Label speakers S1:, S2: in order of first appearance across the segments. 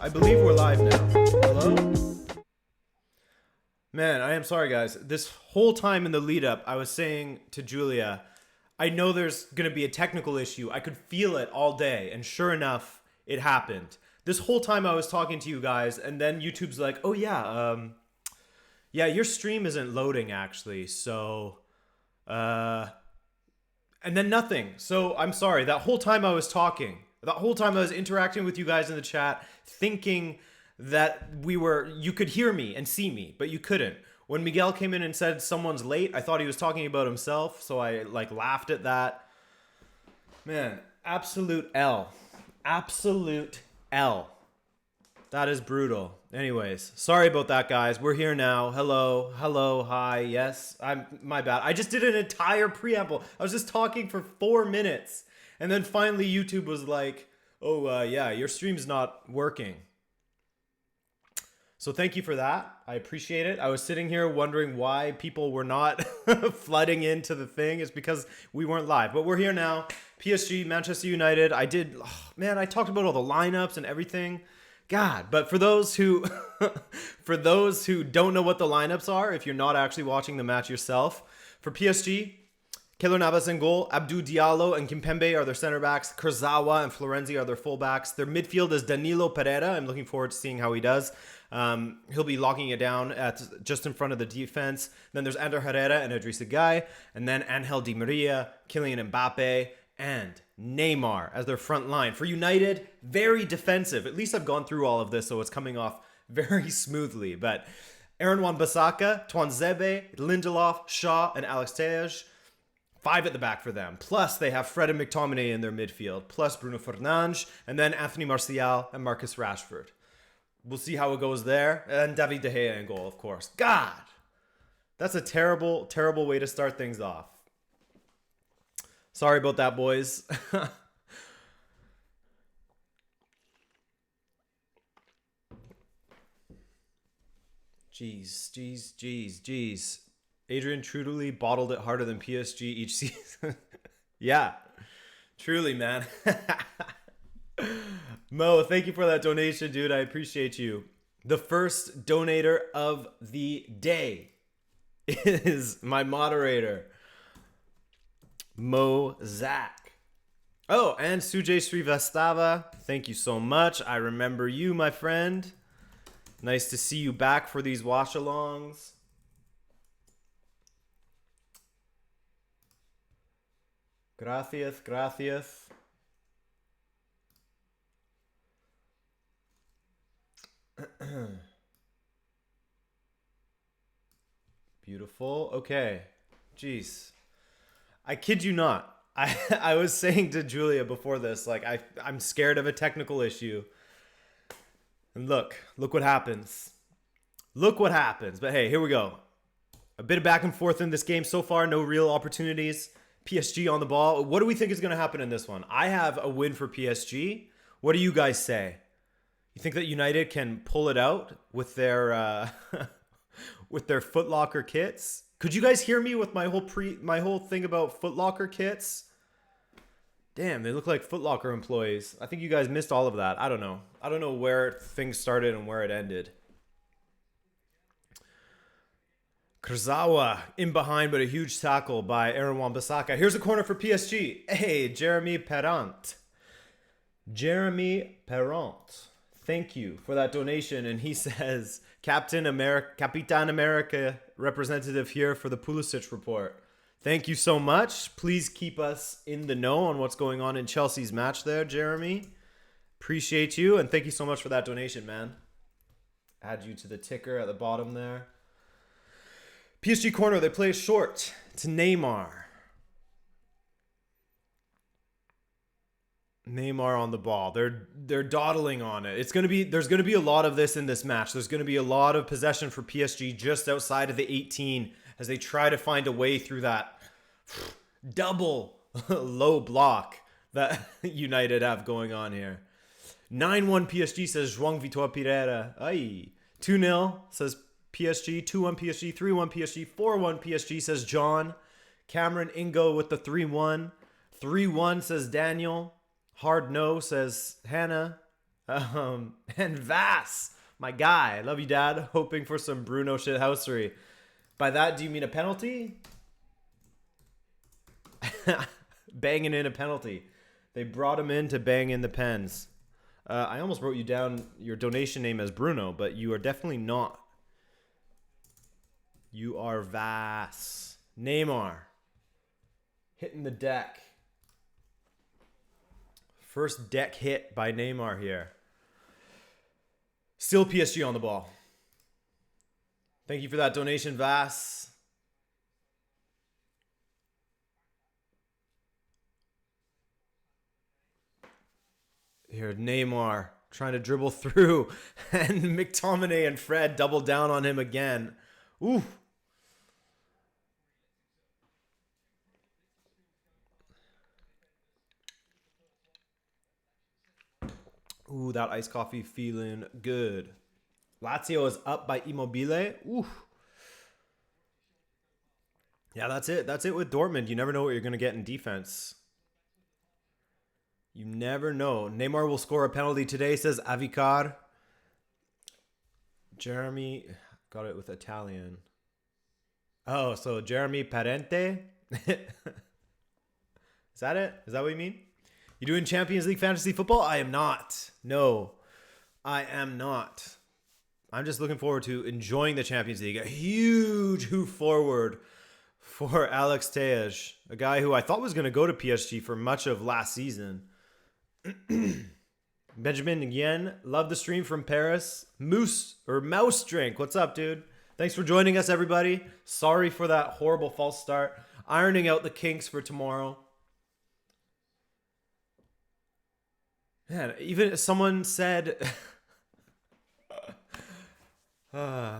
S1: I believe we're live now. Hello? Man, I am sorry, guys. This whole time in the lead up, I was saying to Julia, I know there's going to be a technical issue. I could feel it all day. And sure enough, it happened. This whole time I was talking to you guys, and then YouTube's like, oh yeah, your stream isn't loading actually. So, and then nothing. So I'm sorry. That whole time I was talking, that whole time I was interacting with you guys in the chat, thinking that you could hear me and see me, but you couldn't. When Miguel came in and said someone's late, I thought he was talking about himself, so I laughed at that. Man, absolute L. Absolute L. That is brutal. Anyways, sorry about that, guys. We're here now. Hello, hi, yes. My bad. I just did an entire preamble. I was just talking for 4 minutes, and then finally YouTube was like, "Oh, yeah, your stream's not working." So thank you for that. I appreciate it. I was sitting here wondering why people were not flooding into the thing. It's because we weren't live. But we're here now. PSG, Manchester United. I talked about all the lineups and everything. God, but for those who don't know what the lineups are, if you're not actually watching the match yourself, for PSG, Keylor Navas in goal, Abdou Diallo and Kimpembe are their center backs, Kurzawa and Florenzi are their fullbacks. Their midfield is Danilo Pereira. I'm looking forward to seeing how he does. He'll be locking it down at just in front of the defense. Then there's Ander Herrera and Idrissa Gueye, and then Angel Di Maria, Kylian Mbappe, and Neymar as their front line. For United, very defensive. At least I've gone through all of this, so it's coming off very smoothly. But Aaron Wan-Bissaka, Tuanzebe, Lindelof, Shaw, and Alex Telles. 5 at the back for them. Plus, they have Fred and McTominay in their midfield. Plus Bruno Fernandes, and then Anthony Martial and Marcus Rashford. We'll see how it goes there. And David De Gea in goal, of course. God! That's a terrible, terrible way to start things off. Sorry about that, boys. Jeez. Adrian truly bottled it harder than PSG each season. Yeah, truly, man. Mo, thank you for that donation, dude. I appreciate you. The first donator of the day is my moderator, Mo Zach. Oh, and Sujay Srivastava, thank you so much. I remember you, my friend. Nice to see you back for these watch-alongs. Gracias. Beautiful. Okay. Jeez. I kid you not. I was saying to Julia before this, I'm scared of a technical issue. And look what happens. Look what happens. But hey, here we go. A bit of back and forth in this game so far. No real opportunities. PSG on the ball. What do we think is going to happen in this one? I have a win for PSG. What do you guys say? You think that United can pull it out with their with their Foot Locker kits? Could you guys hear me with my whole thing about Foot Locker kits? Damn, they look like Foot Locker employees. I think you guys missed all of that. I don't know. I don't know where things started and where it ended. Kurzawa in behind, but a huge tackle by Aaron Wan-Bissaka. Here's a corner for PSG. Hey, Jeremy Perrant. Thank you for that donation. And he says, Capitan America representative here for the Pulisic report. Thank you so much. Please keep us in the know on what's going on in Chelsea's match there, Jeremy. Appreciate you. And thank you so much for that donation, man. Add you to the ticker at the bottom there. PSG corner, they play short to Neymar. Neymar on the ball. They're dawdling on it. There's gonna be a lot of this in this match. There's gonna be a lot of possession for PSG just outside of the 18 as they try to find a way through that double low block that United have going on here. 9-1 PSG says João Vitor Pereira. Aye. 2-0 says PSG, 2-1 PSG, 3-1 PSG, 4-1 PSG, says John. Cameron Ingo with the 3-1. 3-1 says Daniel. Hard no, says Hannah. And Vass, my guy. Love you, Dad. Hoping for some Bruno shithousery. By that, do you mean a penalty? Banging in a penalty. They brought him in to bang in the pens. I almost wrote you down your donation name as Bruno, but you are definitely not. You are Vass. Neymar. Hitting the deck. First deck hit by Neymar here. Still PSG on the ball. Thank you for that donation, Vass. Here, Neymar trying to dribble through. And McTominay and Fred double down on him again. Ooh. Ooh, that iced coffee feeling good. Lazio is up by Immobile. Ooh. Yeah, that's it. That's it with Dortmund. You never know what you're going to get in defense. You never know. Neymar will score a penalty today, says Avicar. Jeremy got it with Italian. Oh, so Jeremy Parente? Is that it? Is that what you mean? You doing Champions League fantasy football? I am not. No, I am not. I'm just looking forward to enjoying the Champions League. A huge hoof forward for Alex Tejas, a guy who I thought was going to go to PSG for much of last season. Benjamin Yen, love the stream from Paris. Moose Drink, what's up, dude? Thanks for joining us, everybody. Sorry for that horrible false start. Ironing out the kinks for tomorrow. Man, even someone said...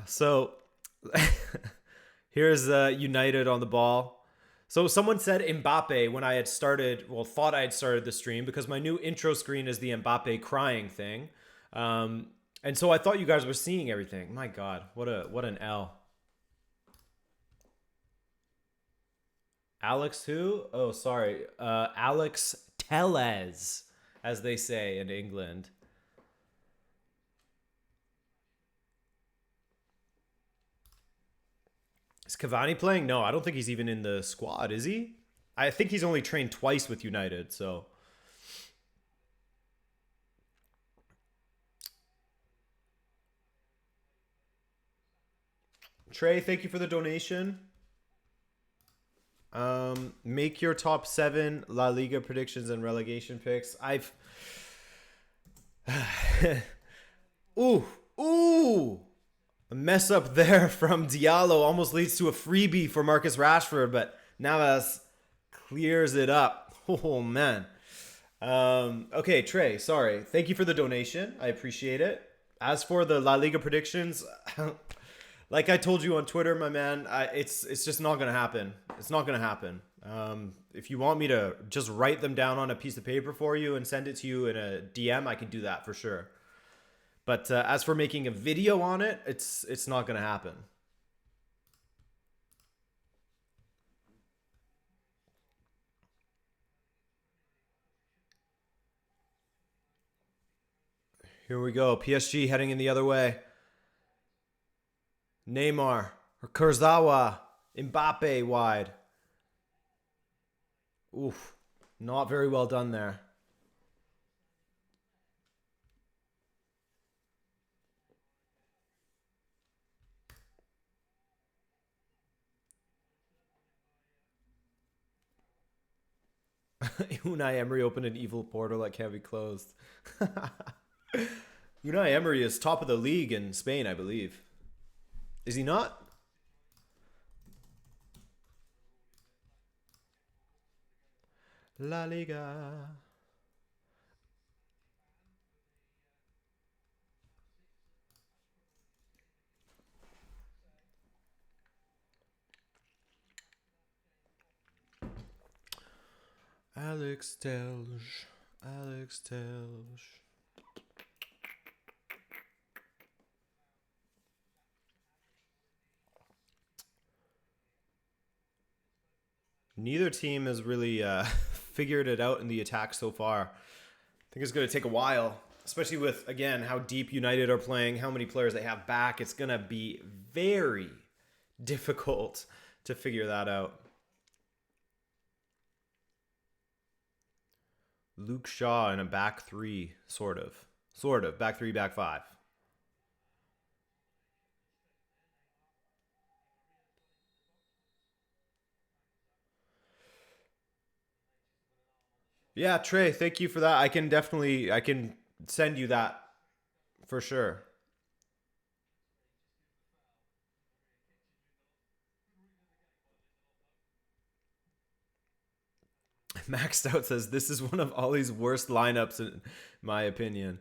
S1: so, here's United on the ball. So someone said Mbappe when I had started, well, thought I had started the stream because my new intro screen is the Mbappe crying thing. And so I thought you guys were seeing everything. My God, what an L. Alex who? Oh, sorry. Alex Tellez, as they say in England. Is Cavani playing? No, I don't think he's even in the squad, is he? I think he's only trained twice with United, so... Trey, thank you for the donation. Make your top 7 La Liga predictions and relegation picks. I've... Ooh! A mess up there from Diallo almost leads to a freebie for Marcus Rashford, but Navas clears it up. Oh, man. Okay, Trey, sorry. Thank you for the donation. I appreciate it. As for the La Liga predictions, like I told you on Twitter, my man, it's just not going to happen. It's not going to happen. If you want me to just write them down on a piece of paper for you and send it to you in a DM, I can do that for sure. But as for making a video on it, it's not going to happen. Here we go. PSG heading in the other way. Neymar, or Kurzawa, Mbappe wide. Oof, not very well done there. Unai Emery opened an evil portal that can't be closed. Unai Emery is top of the league in Spain, I believe. Is he not? La Liga. Alex Telj. Alex Telj. Neither team has really figured it out in the attack so far. I think it's going to take a while. especially with, again, how deep United are playing, how many players they have back. It's going to be very difficult to figure that out. Luke Shaw in a back three, sort of. Sort of. Back three, back five. Yeah, Trey, thank you for that. I can send you that for sure. Maxed Out says this is one of Ollie's worst lineups in my opinion.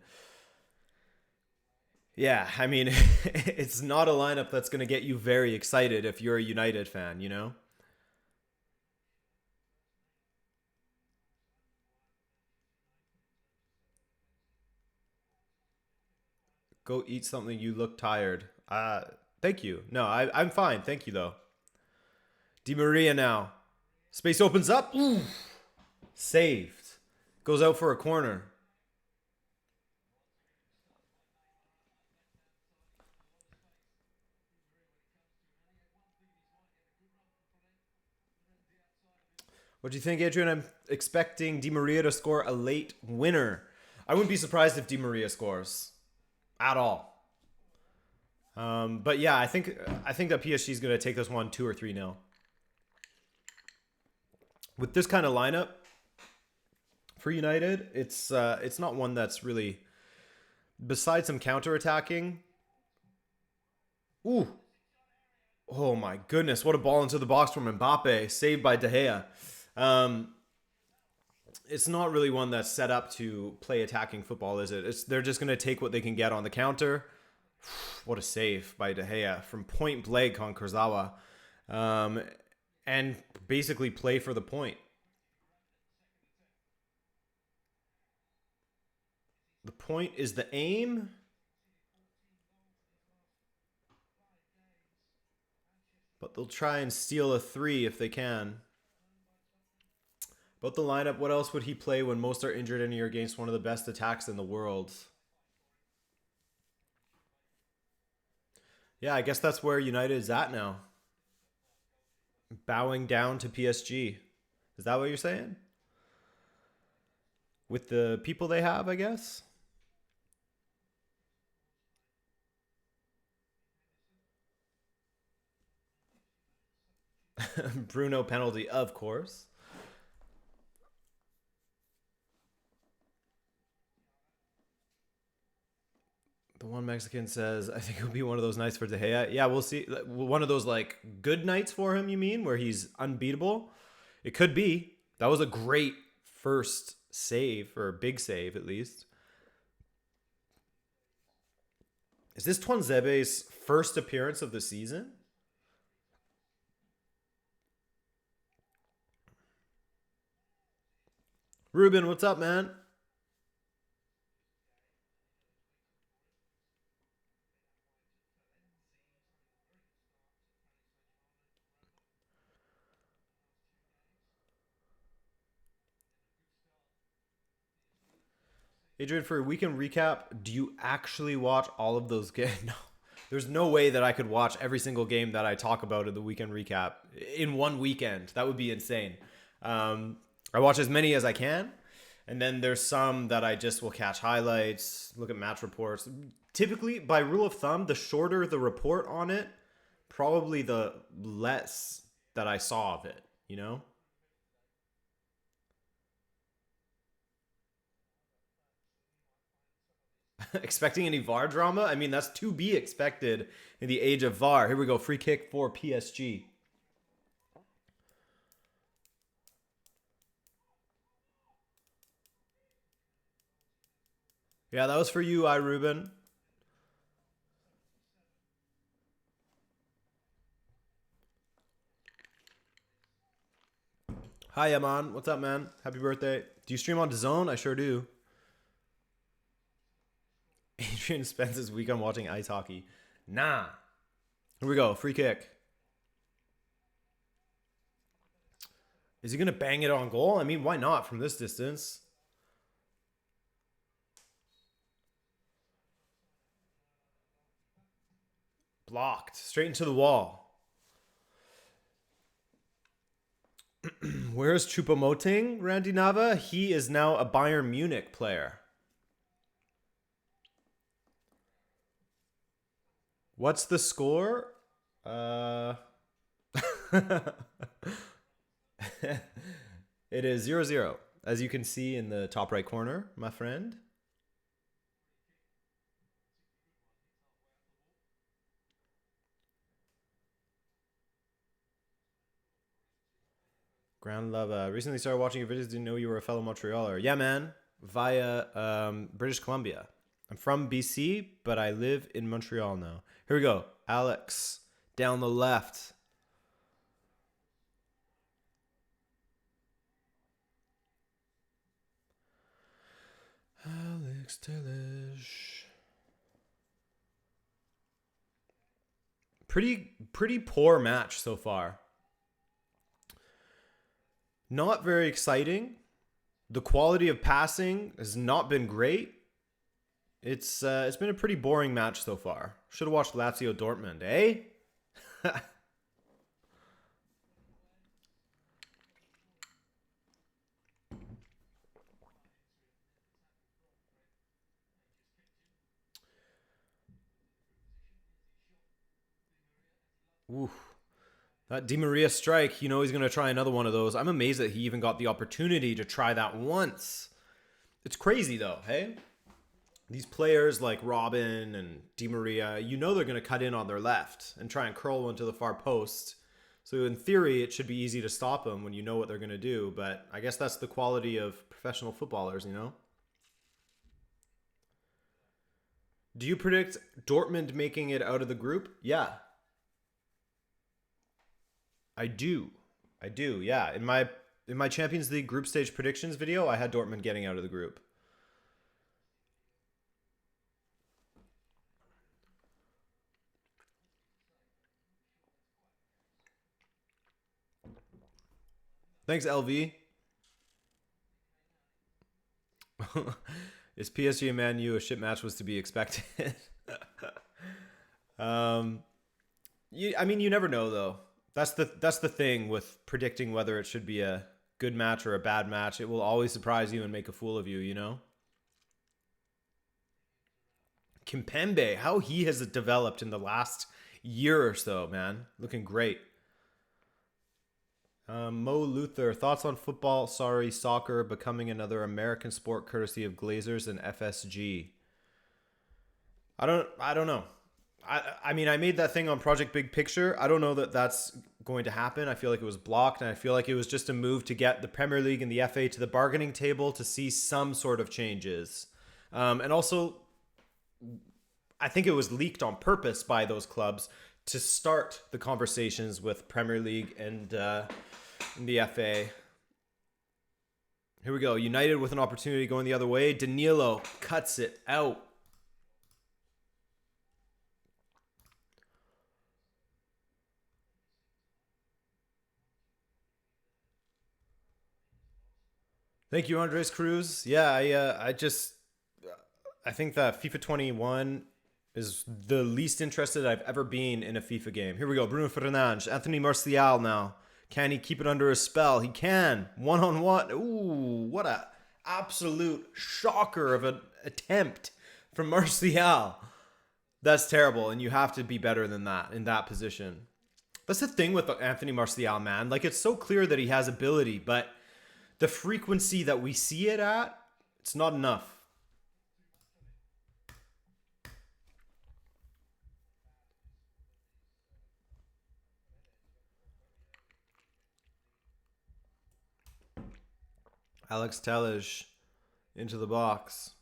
S1: Yeah, I mean, it's not a lineup that's going to get you very excited if you're a United fan, you know? Go eat something, you look tired. Thank you. No, I'm fine. Thank you, though. Di Maria now. Space opens up. Ooh. Saved. Goes out for a corner. What do you think, Adrian? I'm expecting Di Maria to score a late winner. I wouldn't be surprised if Di Maria scores at all. But yeah, I think that PSG is going to take this one 2 or 3-0. With this kind of lineup for United, it's not one that's really, besides some counter attacking. Ooh, oh my goodness! What a ball into the box from Mbappe, saved by De Gea. Um, it's not really one that's set up to play attacking football, is it? They're just going to take what they can get on the counter. What a save by De Gea from point blank on Kurzawa. And basically play for the point. The point is the aim. But they'll try and steal a 3 if they can. About the lineup, what else would he play when most are injured and you're against one of the best attacks in the world? Yeah, I guess that's where United is at now. Bowing down to PSG. Is that what you're saying? With the people they have, I guess? Bruno penalty, of course. The one Mexican says, I think it would be one of those nights for De Gea. Yeah, we'll see. One of those like good nights for him, you mean, where he's unbeatable? It could be. That was a great first save, or big save at least. Is this Tuanzebe's first appearance of the season? Ruben, what's up, man? Adrian, for a weekend recap, do you actually watch all of those games? No. There's no way that I could watch every single game that I talk about in the weekend recap in one weekend. That would be insane. I watch as many as I can. And then there's some that I just will catch highlights, look at match reports. Typically, by rule of thumb, the shorter the report on it, probably the less that I saw of it, you know? Expecting any VAR drama? I mean, that's to be expected in the age of VAR. Here we go. Free kick for PSG. Yeah, that was for you, Ruben. Hi, Yaman. What's up, man? Happy birthday. Do you stream on DAZN? I sure do. Adrian spends his weekend watching ice hockey. Nah. Here we go. Free kick. Is he going to bang it on goal? I mean, why not from this distance? blocked. Straight into the wall. Where's Choupo-Moting, Randy Nava? He is now a Bayern Munich player. What's the score? It is 0-0, as you can see in the top right corner, my friend. Ground love. Recently started watching your videos. Didn't know you were a fellow Montrealer. Yeah, man. Via British Columbia. I'm from BC, but I live in Montreal now. Here we go. Alex, down the left. Alex Telish. Pretty poor match so far. Not very exciting. The quality of passing has not been great. It's been a pretty boring match so far. Should have watched Lazio Dortmund, eh? Ooh. That Di Maria strike, you know he's going to try another one of those. I'm amazed that he even got the opportunity to try that once. It's crazy though, hey? These players like Robin and Di Maria, you know they're going to cut in on their left and try and curl one to the far post. So in theory, it should be easy to stop them when you know what they're going to do. But I guess that's the quality of professional footballers, you know? Do you predict Dortmund making it out of the group? Yeah. I do. Yeah. In my Champions League group stage predictions video, I had Dortmund getting out of the group. Thanks, LV. Is PSG and Man U a shit match was to be expected? You never know though. That's the thing with predicting whether it should be a good match or a bad match. It will always surprise you and make a fool of you, you know? Kimpembe, how he has developed in the last year or so, man. Looking great. Mo Luther, thoughts on football, soccer becoming another American sport courtesy of Glazers and FSG? I don't know. I mean, I made that thing on Project Big Picture. I don't know that that's going to happen. I feel like it was blocked, and I feel like it was just a move to get the Premier League and the FA to the bargaining table to see some sort of changes. And also, I think it was leaked on purpose by those clubs to start the conversations with Premier League and the FA. Here we go. United with an opportunity going the other way. Danilo cuts it out. Thank you, Andres Cruz. Yeah, I think that FIFA 21 is the least interested I've ever been in a FIFA game. Here we go. Bruno Fernandes, Anthony Martial now. Can he keep it under a spell? He can. One-on-one. Ooh, what a absolute shocker of an attempt from Martial. That's terrible, and you have to be better than that in that position. That's the thing with Anthony Martial, man. Like, it's so clear that he has ability, but the frequency that we see it at, it's not enough. Alex Telles into the box.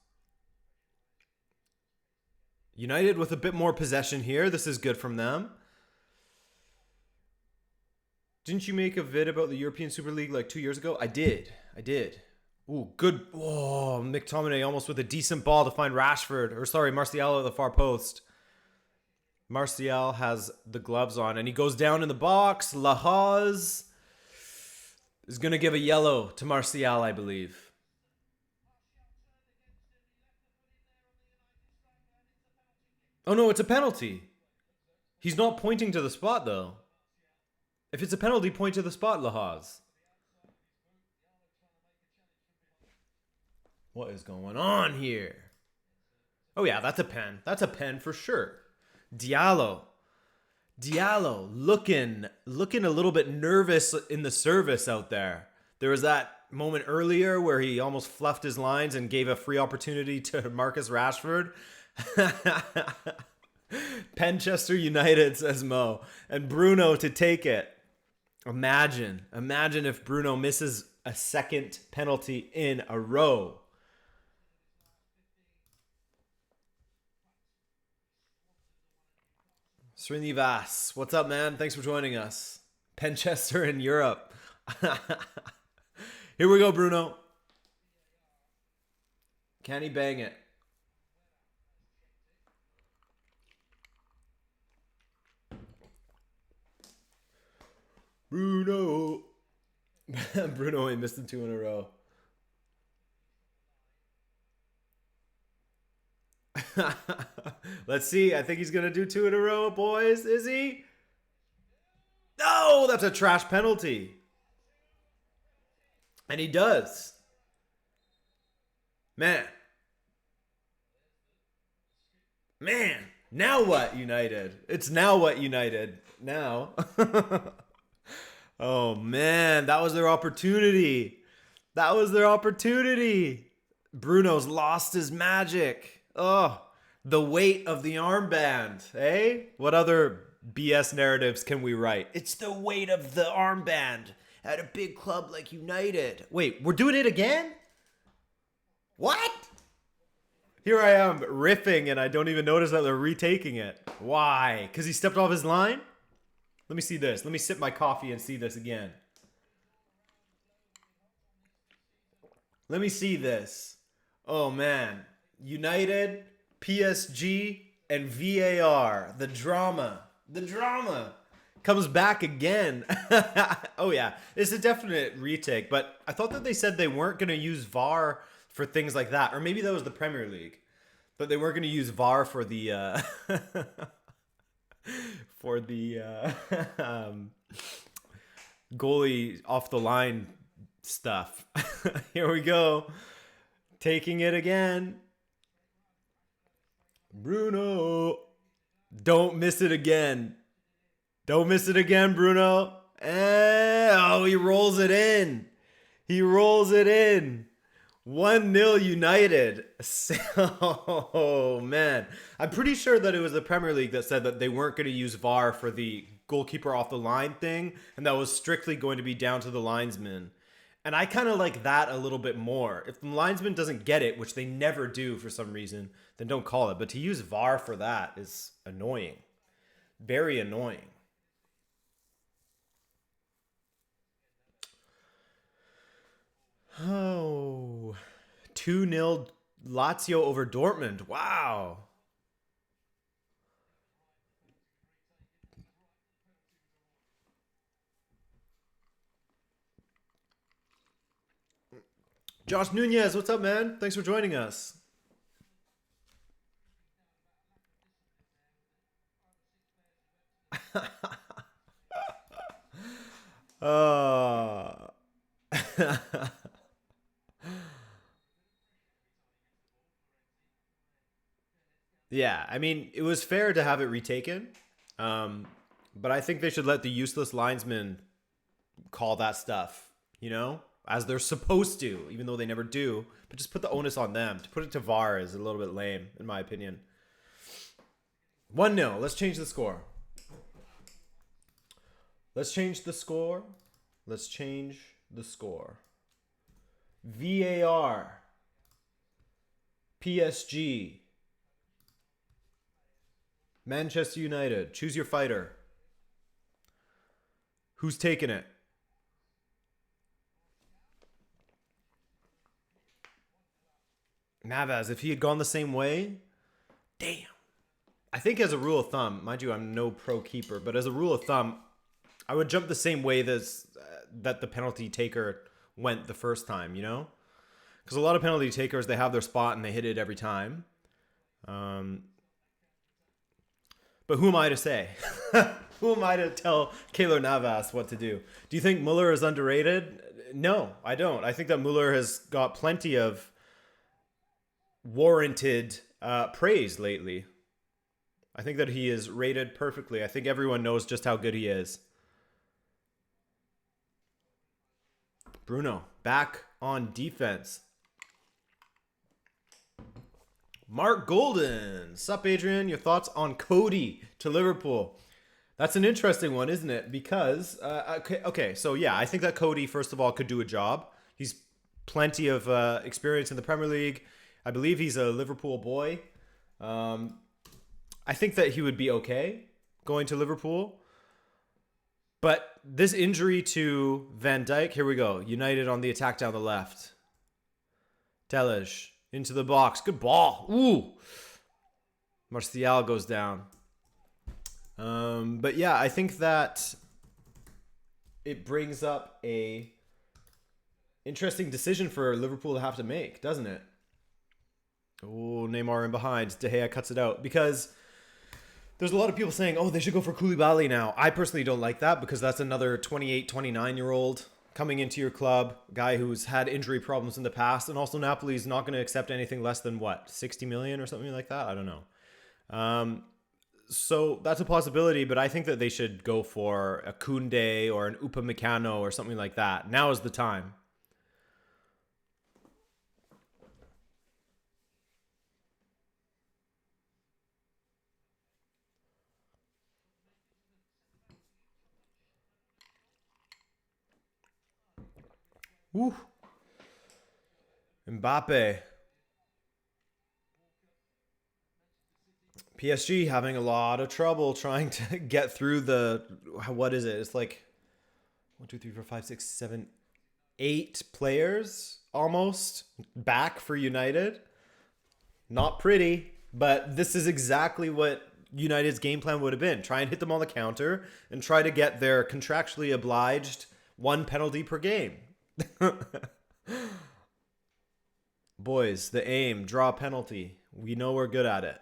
S1: United with a bit more possession here. This is good from them. Didn't you make a vid about the European Super League like 2 years ago? I did. Ooh, good. Oh, McTominay almost with a decent ball to find Rashford. Or sorry, Martial at the far post. Martial has the gloves on and he goes down in the box. Lahaz is going to give a yellow to Martial, I believe. Oh no, it's a penalty. He's not pointing to the spot, though. If it's a penalty, point to the spot, Lahaz. What is going on here? Oh, yeah, that's a pen. That's a pen for sure. Diallo looking a little bit nervous in the service out there. There was that moment earlier where he almost fluffed his lines and gave a free opportunity to Marcus Rashford. Manchester United, says Mo. And Bruno to take it. Imagine if Bruno misses a second penalty in a row. Srinivas, what's up, man? Thanks for joining us. Manchester in Europe. Here we go, Bruno. Can he bang it? Bruno. Bruno, he missed the 2 in a row. Let's see. I think he's going to do 2 in a row, boys. Is he? No, that's a trash penalty. And he does. Man. Now what, United? It's now what, United? Now. Oh, man. That was their opportunity. Bruno's lost his magic. Oh, the weight of the armband. Eh? What other BS narratives can we write? It's the weight of the armband at a big club like United. Wait, we're doing it again? What? Here I am riffing and I don't even notice that they're retaking it. Why? Because he stepped off his line? Let me see this. Let me sip my coffee and see this again. Let me see this. Oh, man. United, PSG, and VAR. The drama comes back again. Oh, yeah. It's a definite retake, but I thought that they said they weren't going to use VAR for things like that. Or maybe that was the Premier League. But they weren't going to use VAR for the... goalie off the line stuff. Here we go. Taking it again. Bruno. Don't miss it again. Bruno. Oh, he rolls it in. 1-0 United. Oh, man. I'm pretty sure that it was the Premier League that said that they weren't going to use VAR for the goalkeeper off the line thing, and that was strictly going to be down to the linesman. And I kind of like that a little bit more. If the linesman doesn't get it, which they never do for some reason, then don't call it. But to use VAR for that is annoying. Very annoying. Oh, 2-0 Lazio over Dortmund. Wow. Josh Nunez, what's up, man? Thanks for joining us. Yeah, I mean, it was fair to have it retaken, but I think they should let the useless linesmen call that stuff, as they're supposed to, even though they never do. But just put the onus on them. To put it to VAR is a little bit lame, in my opinion. 1-0. Let's change the score. VAR. PSG. Manchester United. Choose your fighter. Who's taking it? Navas. If he had gone the same way, damn. I think as a rule of thumb, mind you, I'm no pro keeper, but as a rule of thumb, I would jump the same way that the penalty taker went the first time, Because a lot of penalty takers, they have their spot and they hit it every time. But who am I to say? Who am I to tell Keylor Navas what to do? Do you think Muller is underrated? No, I don't. I think that Muller has got plenty of warranted praise lately. I think that he is rated perfectly. I think everyone knows just how good he is. Bruno, back on defense. Mark Golden. Sup, Adrian? Your thoughts on Cody to Liverpool? That's an interesting one, isn't it? Because, okay, so yeah, I think that Cody, first of all, could do a job. He's plenty of experience in the Premier League. I believe he's a Liverpool boy. I think that he would be okay going to Liverpool. But this injury to Van Dijk, here we go. United on the attack down the left. Telej into the box. Good ball. Ooh. Martial goes down. But yeah, I think that it brings up a interesting decision for Liverpool to have to make, doesn't it? Oh, Neymar in behind. De Gea cuts it out because there's a lot of people saying, oh, they should go for Koulibaly now. I personally don't like that because that's another 28, 29-year-old coming into your club, guy who's had injury problems in the past. And also Napoli's not going to accept anything less than, what, 60 million or something like that? I don't know. So that's a possibility, but I think that they should go for a Koundé or an Upamecano or something like that. Now is the time. Woo. Mbappe. PSG having a lot of trouble trying to get through the, what is it? It's like 1, 2, 3, 4, 5, 6, 7, 8 players almost back for United. Not pretty, but this is exactly what United's game plan would have been. Try and hit them on the counter and try to get their contractually obliged 1 penalty per game. Boys, the aim, draw a penalty. We know we're good at it.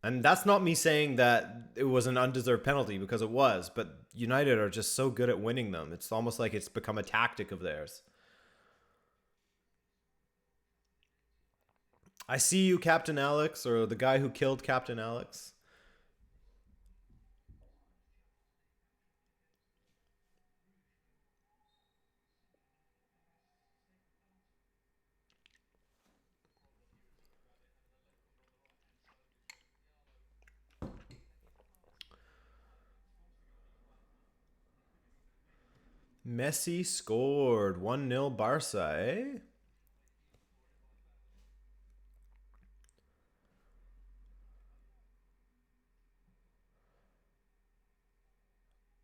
S1: And that's not me saying that it was an undeserved penalty, because it was. But United are just so good at winning them. It's almost like it's become a tactic of theirs. I see you, Captain Alex, or the guy who killed Captain Alex. Messi scored 1-0 Barca, eh?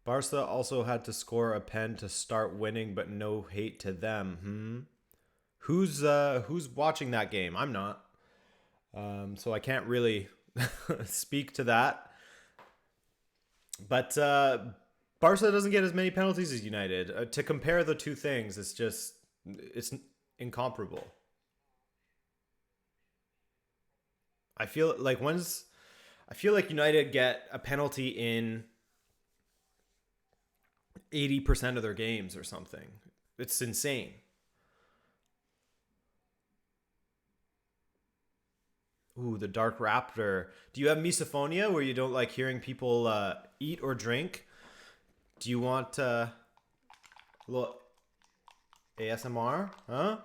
S1: Barca also had to score a pen to start winning, but no hate to them. Who's watching that game? I'm not. So I can't really speak to that. But Barca doesn't get as many penalties as United. To compare the two things, it's incomparable. I feel like United get a penalty in 80% of their games or something. It's insane. Ooh, the Dark Raptor. Do you have misophonia where you don't like hearing people eat or drink? Do you want a little ASMR? Huh?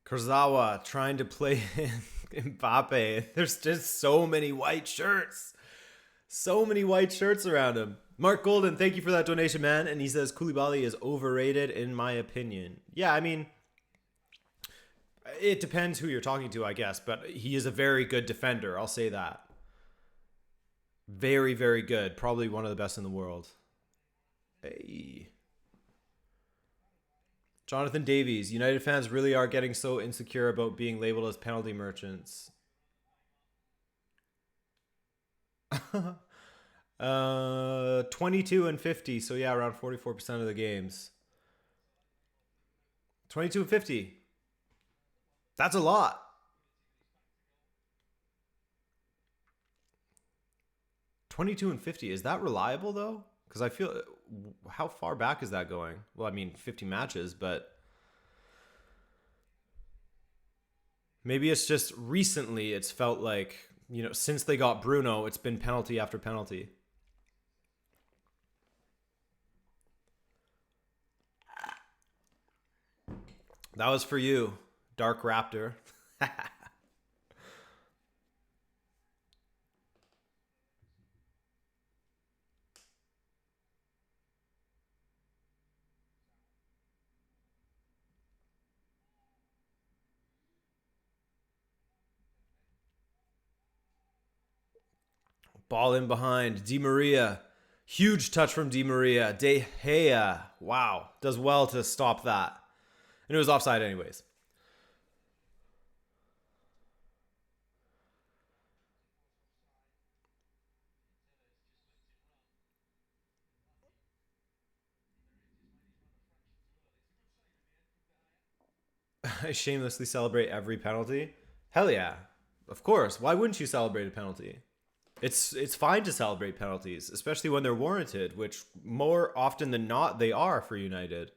S1: Kurzawa trying to play Mbappe. There's just so many white shirts. So many white shirts around him. Mark Golden, thank you for that donation, man. And he says Koulibaly is overrated in my opinion. Yeah, I mean, it depends who you're talking to, I guess. But he is a very good defender. I'll say that. Very, very good. Probably one of the best in the world. Hey. Jonathan Davies. United fans really are getting so insecure about being labeled as penalty merchants. 22 and 50. So yeah, around 44% of the games. 22 and 50. That's a lot. $22 and $50. Is that reliable though? Because I feel, how far back is that going? Well, I mean, 50 matches, but maybe it's just recently it's felt like, since they got Bruno, it's been penalty after penalty. That was for you, Dark Raptor. Ball in behind. Di Maria. Huge touch from Di Maria. De Gea. Wow. Does well to stop that. And it was offside anyways. I shamelessly celebrate every penalty. Hell yeah. Of course. Why wouldn't you celebrate a penalty? It's fine to celebrate penalties, especially when they're warranted, which more often than not they are for United.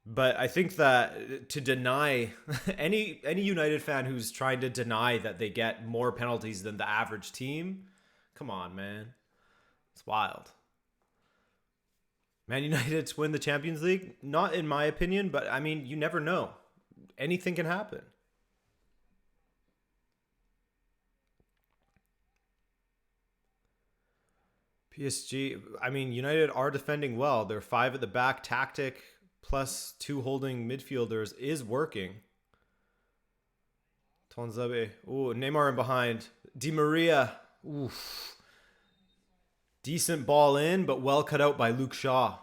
S1: But I think that to deny any United fan who's trying to deny that they get more penalties than the average team, come on, man. It's wild. Man United to win the Champions League? Not in my opinion, but I mean, you never know. Anything can happen. PSG, I mean, United are defending well. They're 5 at the back. Tactic plus 2 holding midfielders is working. Tonzabe. Ooh, Neymar in behind. Di Maria. Oof. Decent ball in, but well cut out by Luke Shaw.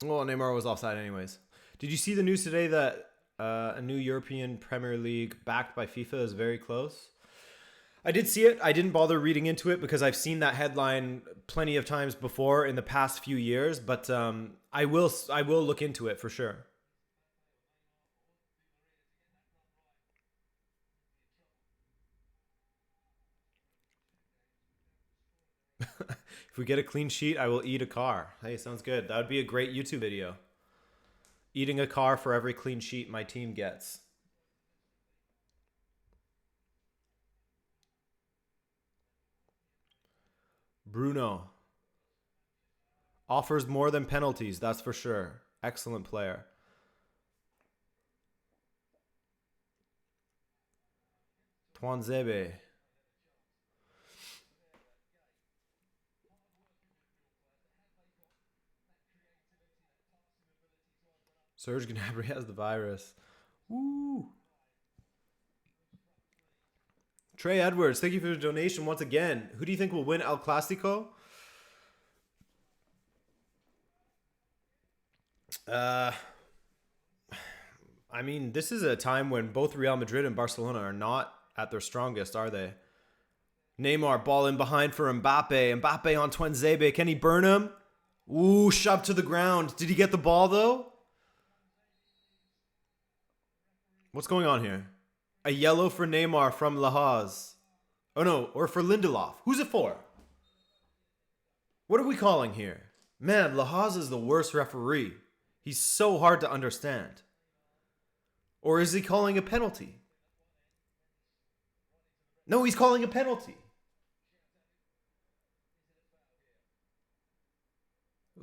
S1: Well, Neymar was offside anyways. Did you see the news today that a new European Premier League backed by FIFA is very close? I did see it. I didn't bother reading into it because I've seen that headline plenty of times before in the past few years. But I will look into it for sure. If we get a clean sheet, I will eat a car. Hey, sounds good. That would be a great YouTube video. Eating a car for every clean sheet my team gets. Bruno offers more than penalties, that's for sure. Excellent player. Twanzebe. Serge Gnabry has the virus. Woo. Trey Edwards, thank you for the donation once again. Who do you think will win El Clasico? I mean, this is a time when both Real Madrid and Barcelona are not at their strongest, are they? Neymar ball in behind for Mbappe. Mbappe on Twenzebe. Can he burn him? Ooh, shoved to the ground. Did he get the ball though? What's going on here? A yellow for Neymar from Lahaz. Oh no, or for Lindelof. Who's it for? What are we calling here? Man, Lahaz is the worst referee. He's so hard to understand. Or is he calling a penalty? No, he's calling a penalty.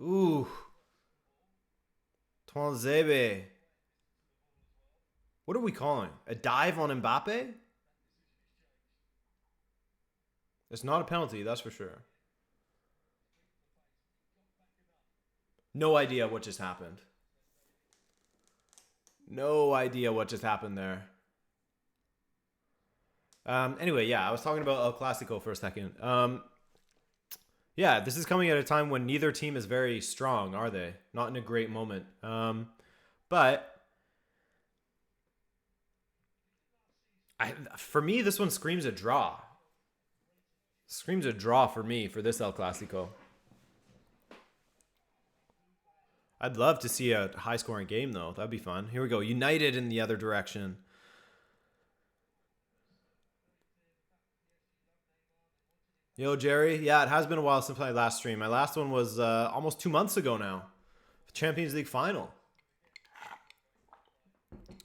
S1: Ooh. Twanzebe. What are we calling? A dive on Mbappe? It's not a penalty, that's for sure. No idea what just happened. No idea what just happened there. Anyway, yeah, I was talking about El Clasico for a second. Yeah, this is coming at a time when neither team is very strong, are they? Not in a great moment. But For me, this one screams a draw. Screams a draw for me for this El Clasico. I'd love to see a high-scoring game, though. That'd be fun. Here we go. United in the other direction. Yo, Jerry. Yeah, it has been a while since my last stream. My last one was almost 2 months ago now. Champions League final.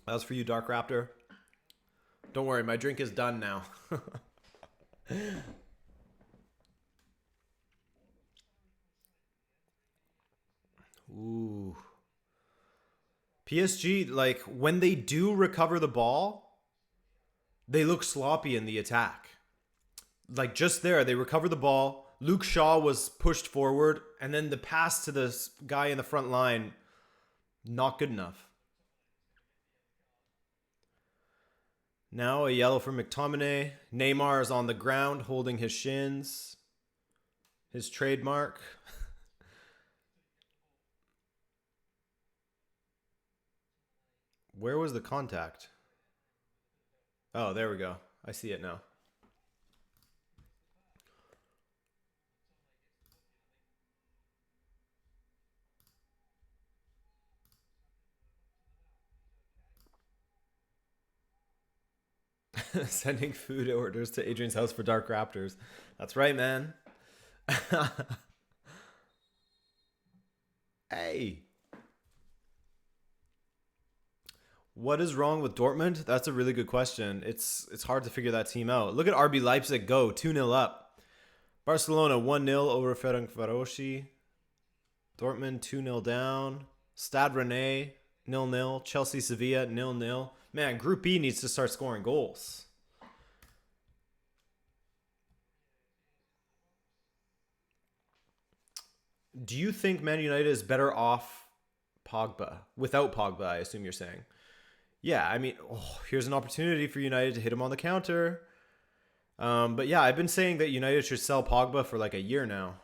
S1: That was for you, Dark Raptor. Don't worry, my drink is done now. Ooh. PSG, like, when they do recover the ball, they look sloppy in the attack. Like, just there, they recover the ball. Luke Shaw was pushed forward, and then the pass to this guy in the front line, not good enough. Now a yellow for McTominay. Neymar is on the ground holding his shins. His trademark. Where was the contact? Oh, there we go. I see it now. Sending food orders to Adrian's house for Dark Raptors. That's right, man. Hey. What is wrong with Dortmund? That's a really good question. It's hard to figure that team out. Look at RB Leipzig go 2-0 up. Barcelona 1-0 over Ferencvárosi. Dortmund 2-0 down. Stade Rennais 0-0. Chelsea Sevilla 0-0. Man, Group B needs to start scoring goals. Do you think Man United is better off Pogba? Without Pogba, I assume you're saying. Yeah, I mean, here's an opportunity for United to hit him on the counter. But yeah, I've been saying that United should sell Pogba for like a year now.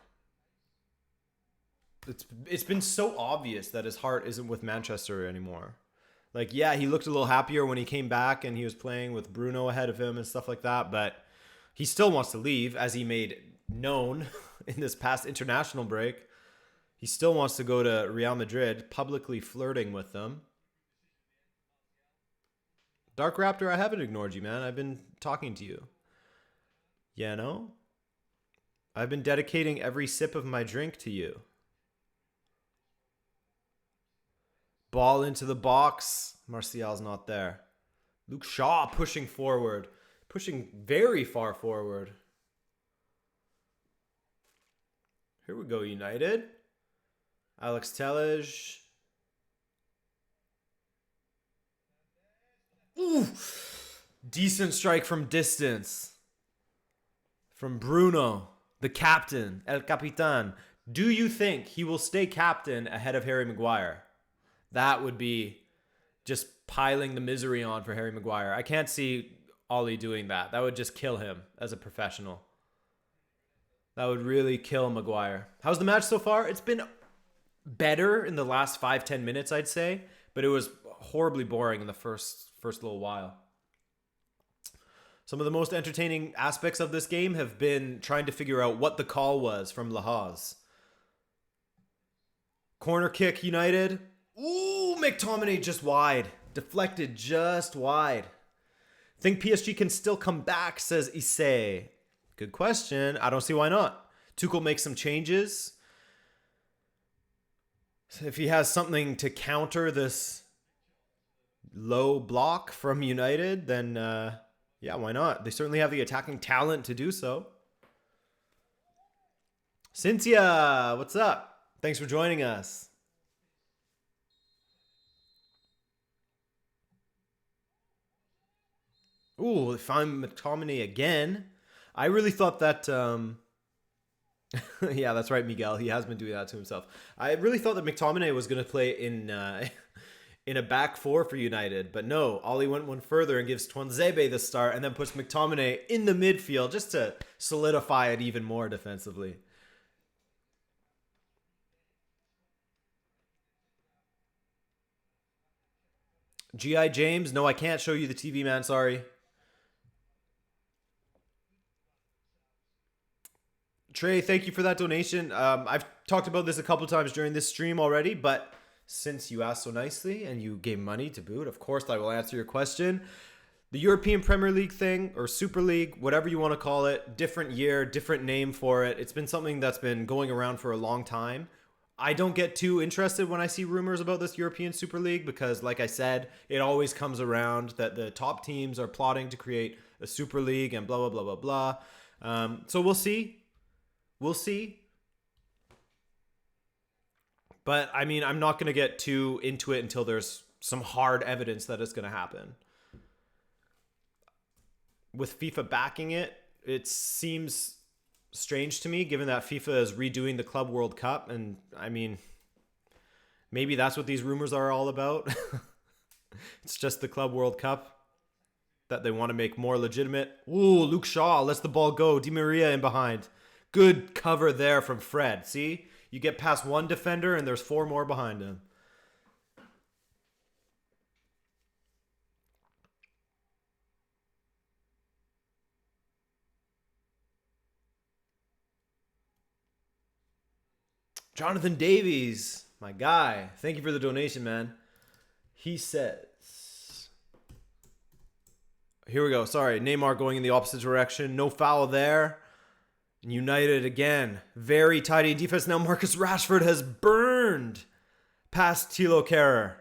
S1: It's been so obvious that his heart isn't with Manchester anymore. Like, yeah, he looked a little happier when he came back and he was playing with Bruno ahead of him and stuff like that, but he still wants to leave, as he made known in this past international break. He still wants to go to Real Madrid, publicly flirting with them. Dark Raptor, I haven't ignored you, man. I've been talking to you. Yeah, no? I've been dedicating every sip of my drink to you. Ball into the box. Martial's not there. Luke Shaw pushing forward. Pushing very far forward. Here we go, United. Alex Telles. Ooh! Decent strike from distance. From Bruno, the captain, El Capitan. Do you think he will stay captain ahead of Harry Maguire? That would be just piling the misery on for Harry Maguire. I can't see Ollie doing that. That would just kill him as a professional. That would really kill Maguire. How's the match so far? It's been better in the last 5-10 minutes, I'd say, but it was horribly boring in the first little while. Some of the most entertaining aspects of this game have been trying to figure out what the call was from Lahaz. Corner kick, United. Ooh, McTominay just wide. Deflected just wide. Think PSG can still come back, says Issei. Good question. I don't see why not. Tuchel makes some changes. So if he has something to counter this low block from United, then yeah, why not? They certainly have the attacking talent to do so. Cynthia, what's up? Thanks for joining us. Ooh, they found McTominay again. I really thought that... yeah, that's right, Miguel. He has been doing that to himself. I really thought that McTominay was going to play in a back four for United. But no, Ollie went one further and gives Tuanzebe the start and then puts McTominay in the midfield just to solidify it even more defensively. G.I. James, no, I can't show you the TV, man. Sorry. Trey, thank you for that donation. I've talked about this a couple times during this stream already, but since you asked so nicely and you gave money to boot, of course I will answer your question. The European Premier League thing, or Super League, whatever you want to call it, different year, different name for it. It's been something that's been going around for a long time. I don't get too interested when I see rumors about this European Super League because, like I said, it always comes around that the top teams are plotting to create a Super League and blah, blah, blah, blah, blah. So we'll see. We'll see. But, I mean, I'm not going to get too into it until there's some hard evidence that it's going to happen. With FIFA backing it, it seems strange to me given that FIFA is redoing the Club World Cup. And, I mean, maybe that's what these rumors are all about. It's just the Club World Cup that they want to make more legitimate. Ooh, Luke Shaw lets the ball go. Di Maria in behind. Good cover there from Fred. See? You get past one defender and there's four more behind him. Jonathan Davies, my guy. Thank you for the donation, man. He says... Here we go. Sorry. Neymar going in the opposite direction. No foul there. United again. Very tidy defense. Now Marcus Rashford has burned past Thilo Kehrer.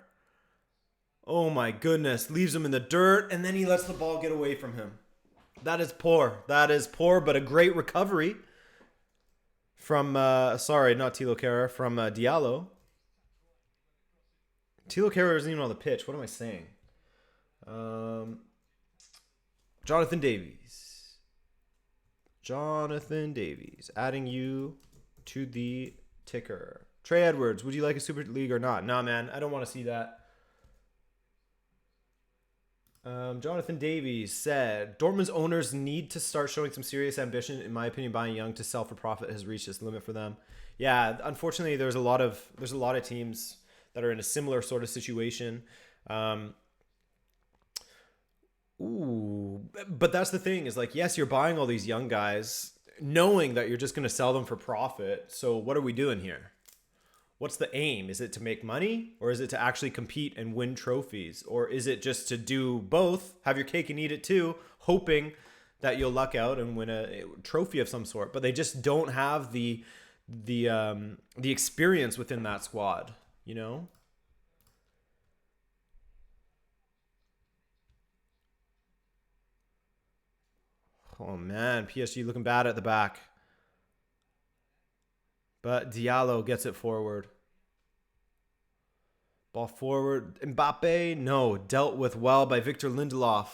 S1: Oh my goodness. Leaves him in the dirt and then he lets the ball get away from him. That is poor. That is poor, but a great recovery from, sorry, not Thilo Kehrer, from Diallo. Thilo Kehrer isn't even on the pitch. What am I saying? Jonathan Davies. Jonathan Davies, adding you to the ticker. Trey Edwards, would you like a Super League or not? Nah, man, I don't want to see that. Jonathan Davies said, Dortmund's owners need to start showing some serious ambition. In my opinion, buying Young to sell for profit has reached its limit for them. Yeah, unfortunately, there's a lot of teams that are in a similar sort of situation. But that's the thing is like, yes, you're buying all these young guys knowing that you're just going to sell them for profit. So what are we doing here? What's the aim? Is it to make money or is it to actually compete and win trophies? Or is it just to do both, have your cake and eat it too, hoping that you'll luck out and win a trophy of some sort? But they just don't have the experience within that squad, you know? Oh, man. PSG looking bad at the back. But Diallo gets it forward. Ball forward. Mbappe, no. Dealt with well by Victor Lindelof.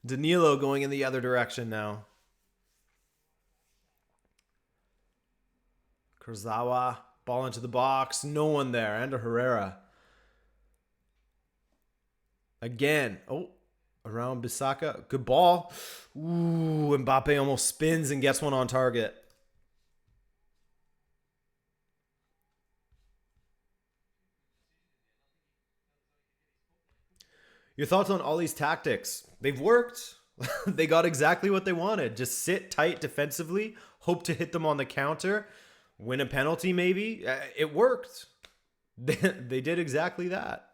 S1: Danilo going in the other direction now. Kurzawa. Ball into the box. No one there. Ander Herrera. Again. Oh. Around Bissaka. Good ball. Ooh, Mbappe almost spins and gets one on target. Your thoughts on Ollie's tactics? They've worked. They got exactly what they wanted. Just sit tight defensively, hope to hit them on the counter, win a penalty maybe. It worked. They did exactly that.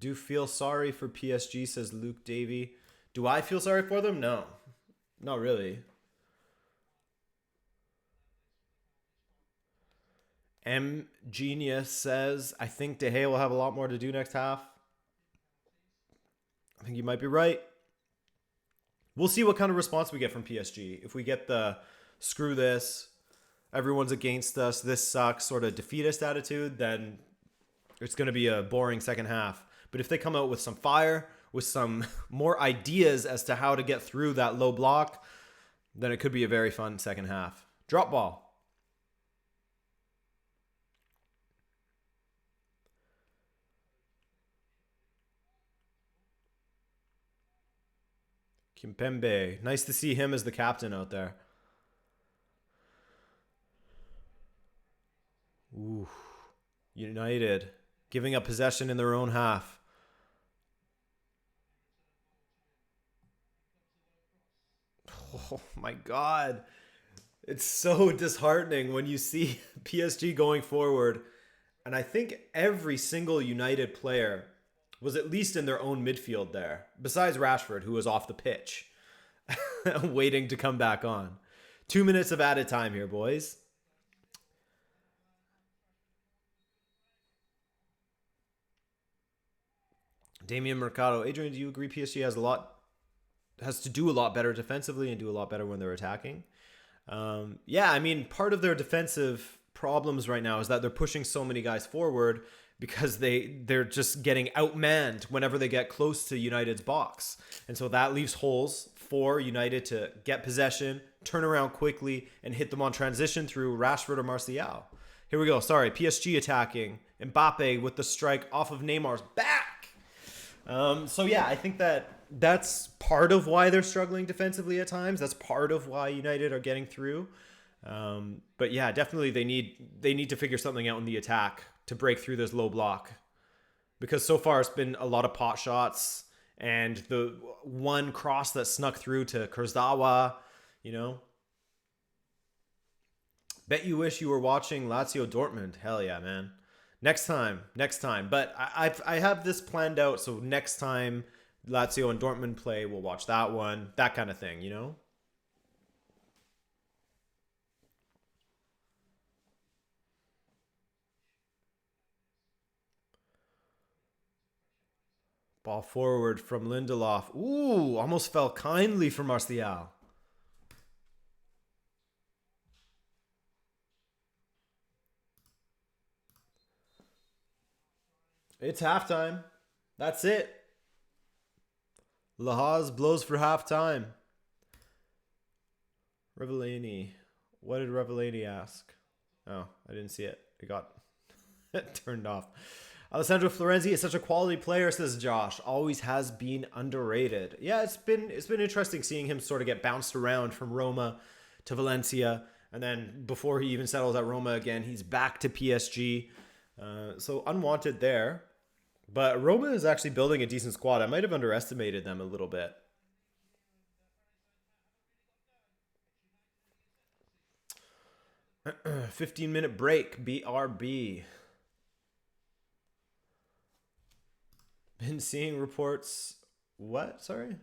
S1: Do feel sorry for PSG, says Luke Davey. Do I feel sorry for them? No, not really. M Genius says, I think De Gea will have a lot more to do next half. I think you might be right. We'll see what kind of response we get from PSG. If we get the screw this, everyone's against us, this sucks sort of defeatist attitude, then it's going to be a boring second half. But if they come out with some fire, with some more ideas as to how to get through that low block, then it could be a very fun second half. Drop ball. Kimpembe. Nice to see him as the captain out there. United giving up possession in their own half. Oh my God. It's so disheartening when you see PSG going forward. And I think every single United player was at least in their own midfield there, besides Rashford, who was off the pitch, waiting to come back on. 2 minutes of added time here, boys. Damian Mercado. Adrian, do you agree PSG has to do a lot better defensively and do a lot better when they're attacking? Yeah, I mean, part of their defensive problems right now is that they're pushing so many guys forward because they're just getting outmanned whenever they get close to United's box. And so that leaves holes for United to get possession, turn around quickly, and hit them on transition through Rashford or Martial. Here we go. Sorry, PSG attacking. Mbappe with the strike off of Neymar's back. So yeah, I think that's part of why they're struggling defensively at times. That's part of why United are getting through. But yeah, definitely they need to figure something out in the attack to break through this low block, because so far it's been a lot of pot shots and the one cross that snuck through to Kurzawa, you know. Bet you wish you were watching Lazio Dortmund. Hell yeah, man. Next time. But I have this planned out, so next time Lazio and Dortmund play, we'll watch that one. That kind of thing, you know? Ball forward from Lindelof. Ooh, almost fell kindly for Martial. It's halftime. That's it. Lahaz blows for halftime. Revellini. What did Revellini ask? Oh, I didn't see it. It got turned off. Alessandro Florenzi is such a quality player, says Josh. Always has been underrated. Yeah, it's been interesting seeing him sort of get bounced around from Roma to Valencia, and then before he even settles at Roma again, he's back to PSG. So unwanted there. But Roma is actually building a decent squad. I might have underestimated them a little bit. "15-minute break, BRB. Been seeing reports, what? Sorry?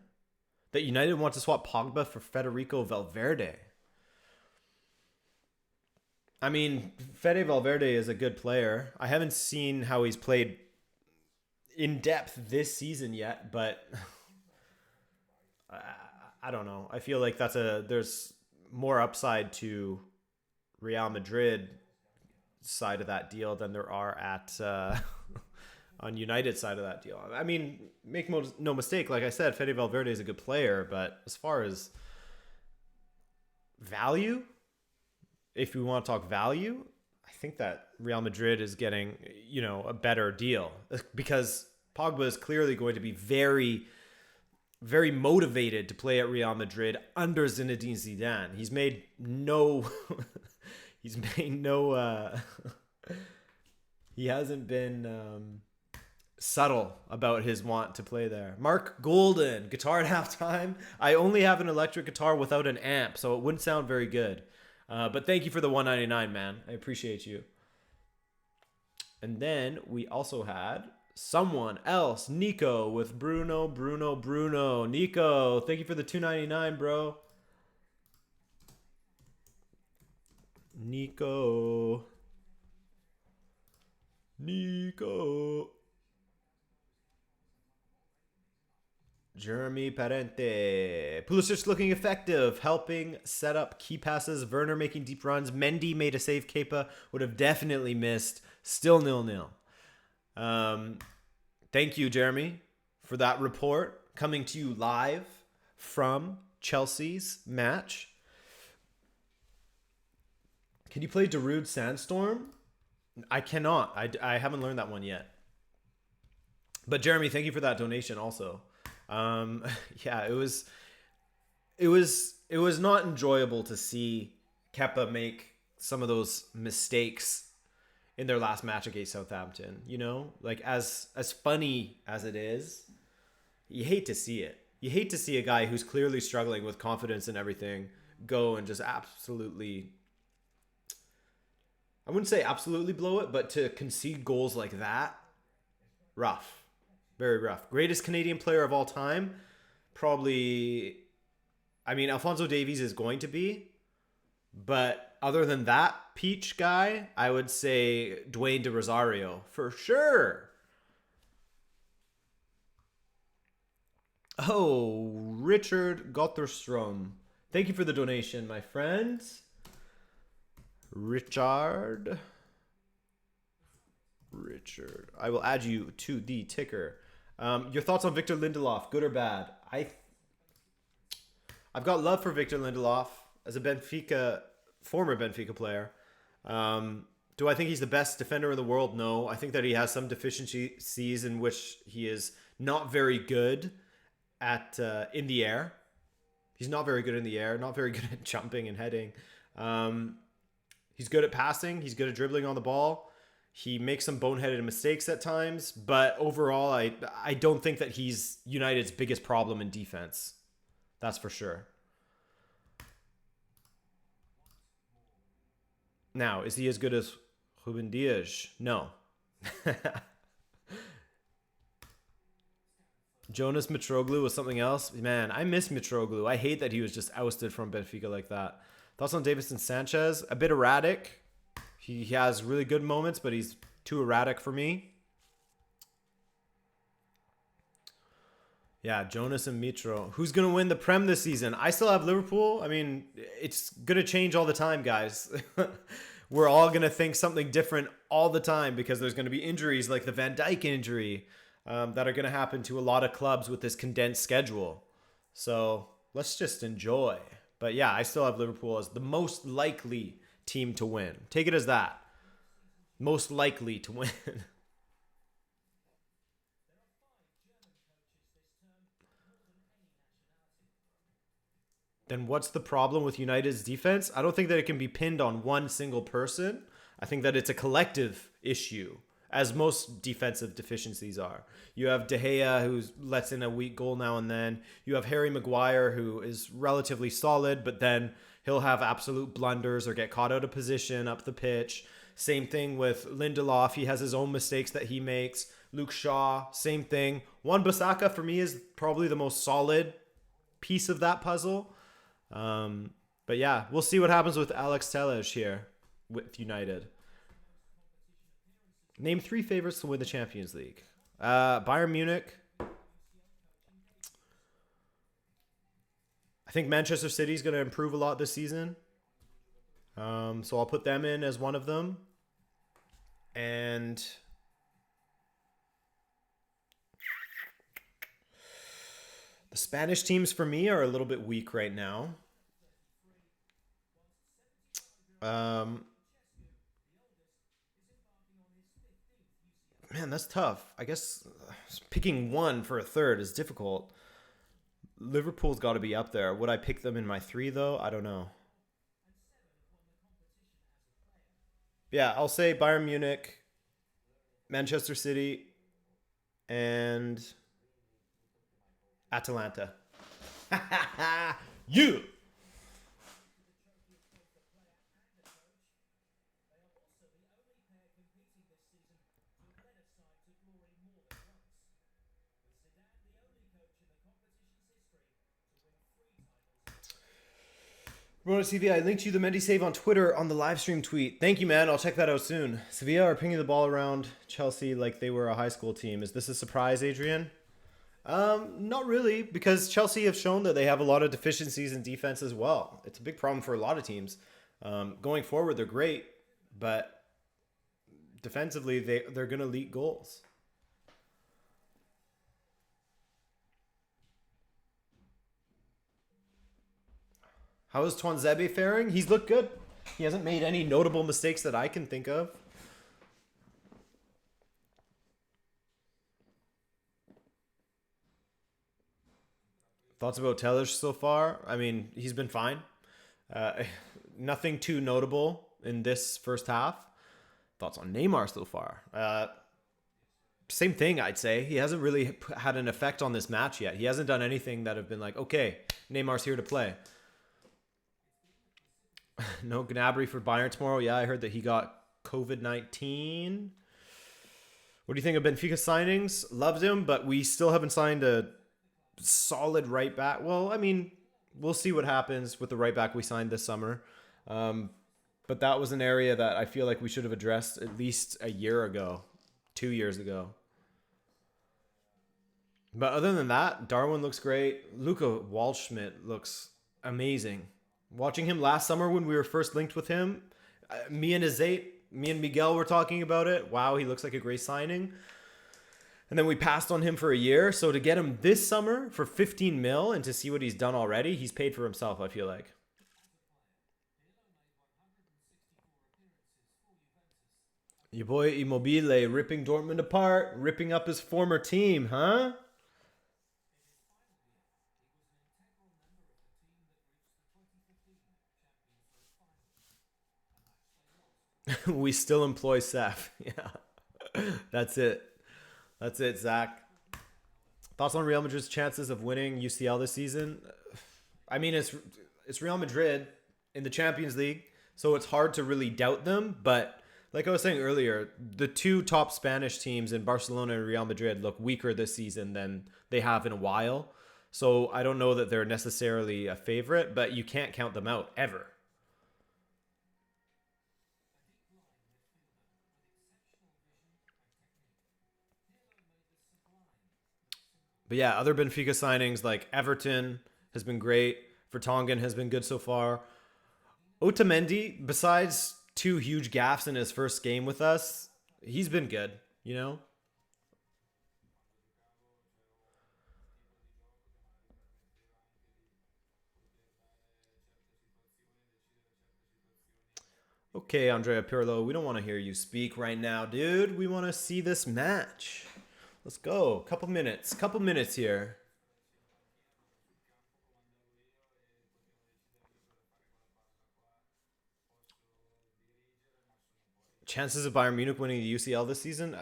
S1: That United want to swap Pogba for Federico Valverde. I mean, Fede Valverde is a good player. I haven't seen how he's played in depth this season yet, but I don't know. I feel like there's more upside to Real Madrid side of that deal than there are at on United side of that deal. I mean, make no mistake, like I said, Fede Valverde is a good player, but as far as value, if we want to talk value, I think that Real Madrid is getting, a better deal, because Pogba is clearly going to be very, very motivated to play at Real Madrid under Zinedine Zidane. He's made no, he hasn't been subtle about his want to play there. Mark Golden, guitar at halftime. I only have an electric guitar without an amp, so it wouldn't sound very good. But thank you for the $1.99, man. I appreciate you. And then we also had someone else, Nico with Bruno. Nico, thank you for the $2.99, bro. Nico. Jeremy Parente. Pulisic looking effective, helping set up key passes. Werner making deep runs. Mendy made a save. Kepa would have definitely missed. Still 0-0. Thank you, Jeremy, for that report. Coming to you live from Chelsea's match. Can you play Darude Sandstorm? I cannot. I haven't learned that one yet. But Jeremy, thank you for that donation also. Yeah, it was not enjoyable to see Kepa make some of those mistakes in their last match against Southampton. You know, like as funny as it is, you hate to see it. You hate to see a guy who's clearly struggling with confidence and everything go and just absolutely, I wouldn't say absolutely blow it, but to concede goals like that, rough. Very rough. Greatest Canadian player of all time, probably, I mean, Alphonso Davies is going to be, but other than that peach guy, I would say Dwayne De Rosario for sure. Oh, Richard Gotterstrom. Thank you for the donation, my friend. Richard. I will add you to the ticker. Your thoughts on Victor Lindelof, good or bad? I've got love for Victor Lindelof as a former Benfica player. Do I think he's the best defender in the world? No. I think that he has some deficiencies in which he is not very good at in the air. He's not very good in the air, not very good at jumping and heading. He's good at passing. He's good at dribbling on the ball. He makes some boneheaded mistakes at times, but overall, I don't think that he's United's biggest problem in defense. That's for sure. Now, is he as good as Ruben Dias? No. Jonas Mitroglou was something else. Man, I miss Mitroglou. I hate that he was just ousted from Benfica like that. Thoughts on Davinson Sanchez? A bit erratic. He has really good moments, but he's too erratic for me. Yeah, Jonas and Mitro. Who's going to win the Prem this season? I still have Liverpool. I mean, it's going to change all the time, guys. We're all going to think something different all the time because there's going to be injuries like the Van Dijk injury that are going to happen to a lot of clubs with this condensed schedule. So let's just enjoy. But yeah, I still have Liverpool as the most likely team to win. Take it as that. Most likely to win. Then what's the problem with United's defense? I don't think that it can be pinned on one single person. I think that it's a collective issue, as most defensive deficiencies are. You have De Gea, who lets in a weak goal now and then. You have Harry Maguire, who is relatively solid, but then he'll have absolute blunders or get caught out of position up the pitch. Same thing with Lindelof. He has his own mistakes that he makes. Luke Shaw, same thing. Wan-Bissaka, for me, is probably the most solid piece of that puzzle. But yeah, we'll see what happens with Alex Telles here with United. Name 3 favorites to win the Champions League. Bayern Munich. I think Manchester City is going to improve a lot this season. So I'll put them in as one of them. And the Spanish teams for me are a little bit weak right now. Man, that's tough. I guess picking one for a third is difficult. Liverpool's got to be up there. Would I pick them in my 3, though? I don't know. Yeah, I'll say Bayern Munich, Manchester City, and Atalanta. You! Rabona TV, I linked you the Mendy save on Twitter on the live stream tweet. Thank you, man. I'll check that out soon. Sevilla are pinging the ball around Chelsea like they were a high school team. Is this a surprise, Adrian? Not really, because Chelsea have shown that they have a lot of deficiencies in defense as well. It's a big problem for a lot of teams. Going forward, they're great, but defensively, they're going to leak goals. How is Tuanzebe faring? He's looked good. He hasn't made any notable mistakes that I can think of. Thoughts about Telles so far? I mean, he's been fine. Nothing too notable in this first half. Thoughts on Neymar so far? Same thing, I'd say. He hasn't really had an effect on this match yet. He hasn't done anything that have been like, okay, Neymar's here to play. No Gnabry for Bayern tomorrow. Yeah, I heard that he got COVID-19. What do you think of Benfica signings? Loved him, but we still haven't signed a solid right back. Well, I mean, we'll see what happens with the right back we signed this summer. But that was an area that I feel like we should have addressed at least a year ago, 2 years ago. But other than that, Darwin looks great. Luka Waldschmidt looks amazing. Watching him last summer when we were first linked with him, me and Miguel were talking about it. Wow, he looks like a great signing. And then we passed on him for a year. So to get him this summer for 15 mil and to see what he's done already, he's paid for himself, I feel like. Your boy Immobile ripping Dortmund apart, ripping up his former team, huh? We still employ Seth. Yeah. That's it. That's it, Zach. Thoughts on Real Madrid's chances of winning UCL this season? I mean, it's Real Madrid in the Champions League, so it's hard to really doubt them. But like I was saying earlier, the two top Spanish teams in Barcelona and Real Madrid look weaker this season than they have in a while. So I don't know that they're necessarily a favorite, but you can't count them out ever. But yeah, other Benfica signings like Everton has been great. Vertonghen has been good so far. Otamendi, besides two huge gaffes in his first game with us, he's been good, you know? Okay, Andrea Pirlo, we don't want to hear you speak right now, dude. We want to see this match. Let's go. Couple minutes here. Chances of Bayern Munich winning the UCL this season,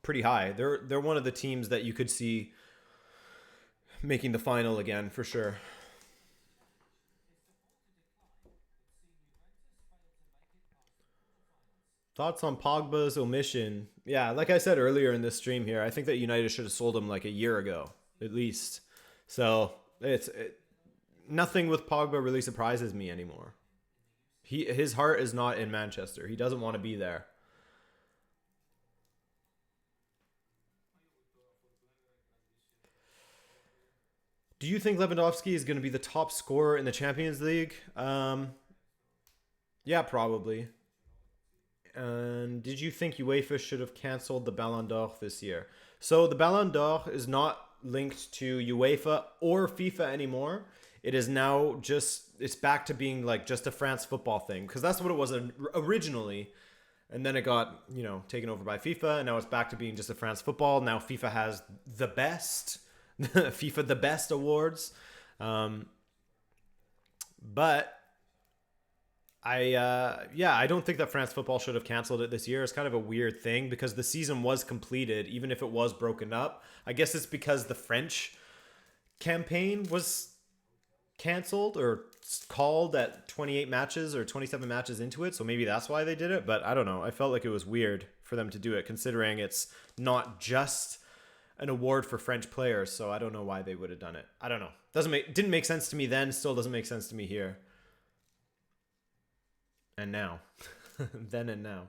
S1: pretty high. They're one of the teams that you could see making the final again for sure. Thoughts on Pogba's omission? Yeah, like I said earlier in this stream here, I think that United should have sold him like a year ago, at least. So nothing with Pogba really surprises me anymore. His heart is not in Manchester. He doesn't want to be there. Do you think Lewandowski is going to be the top scorer in the Champions League? Yeah, probably. And did you think UEFA should have canceled the Ballon d'Or this year? So the Ballon d'Or is not linked to UEFA or FIFA anymore. It is now it's back to being like just a France football thing because that's what it was originally. And then it got, taken over by FIFA. And now it's back to being just a France football. Now FIFA has the best, FIFA the best awards. But I don't think that France football should have canceled it this year. It's kind of a weird thing because the season was completed, even if it was broken up. I guess it's because the French campaign was canceled or called at 28 matches or 27 matches into it. So maybe that's why they did it. But I don't know. I felt like it was weird for them to do it considering it's not just an award for French players. So I don't know why they would have done it. I don't know. Didn't make sense to me then. Still doesn't make sense to me here. And now. Then and now.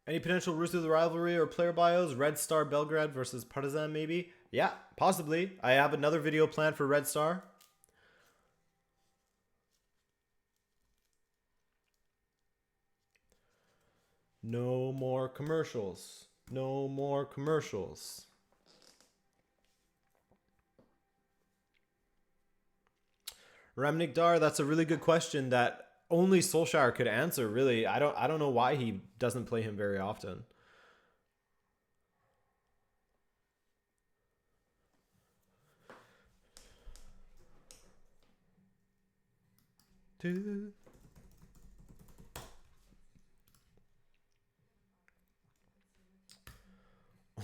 S1: Any potential roots of the rivalry or player bios? Red Star Belgrade versus Partizan, maybe? Yeah, possibly. I have another video planned for Red Star. No more commercials. No more commercials. Ramnik Dar, that's a really good question that only Solskjaer could answer, really. I don't know why he doesn't play him very often.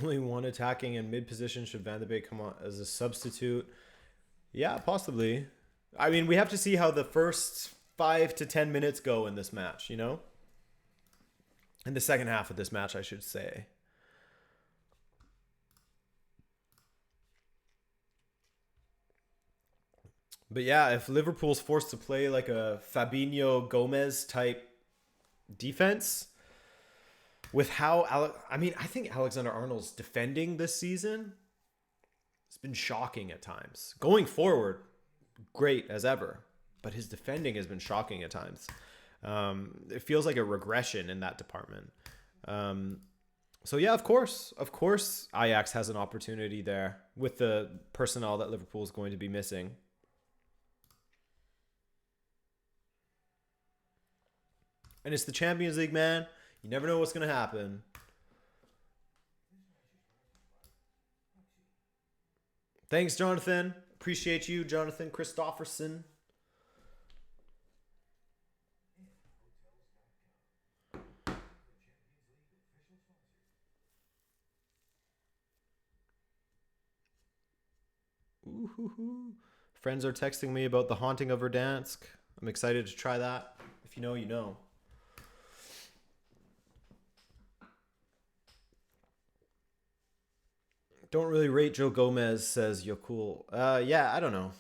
S1: Only one attacking in mid position. Should Van de Beek come on as a substitute? Yeah, possibly. I mean, we have to see how the first 5 to 10 minutes go in this match, you know? In the second half of this match, I should say. But yeah, if Liverpool's forced to play like a Fabinho Gomez type defense, with how I think Alexander-Arnold's defending this season, it's been shocking at times. Going forward, great as ever, but his defending has been shocking at times. It feels like a regression in that department. So yeah, of course, Ajax has an opportunity there with the personnel that Liverpool is going to be missing. And it's the Champions League, man. You never know what's going to happen. Thanks, Jonathan. Appreciate you, Jonathan Christofferson. Ooh-hoo-hoo. Friends are texting me about The Haunting of Verdansk. I'm excited to try that. If you know, you know. Don't really rate Joe Gomez, says Yo Cool. Yeah, I don't know.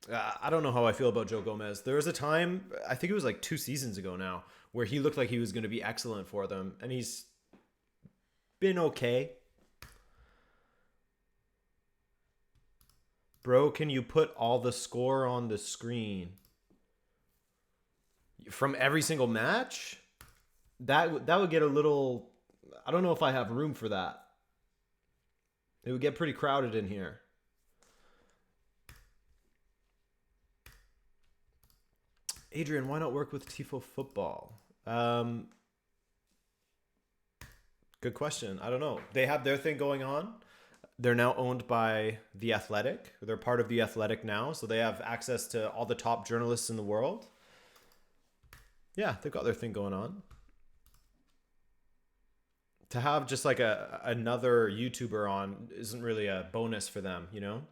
S1: I don't know how I feel about Joe Gomez. There was a time, I think it was like 2 seasons ago now, where he looked like he was going to be excellent for them. And he's been okay. Bro, can you put all the score on the screen? From every single match? That would get a little... I don't know if I have room for that. It would get pretty crowded in here. Adrian, why not work with Tifo Football? Good question. I don't know. They have their thing going on. They're now owned by The Athletic. They're part of The Athletic now, so they have access to all the top journalists in the world. Yeah, they've got their thing going on. To have just like another YouTuber on isn't really a bonus for them, you know?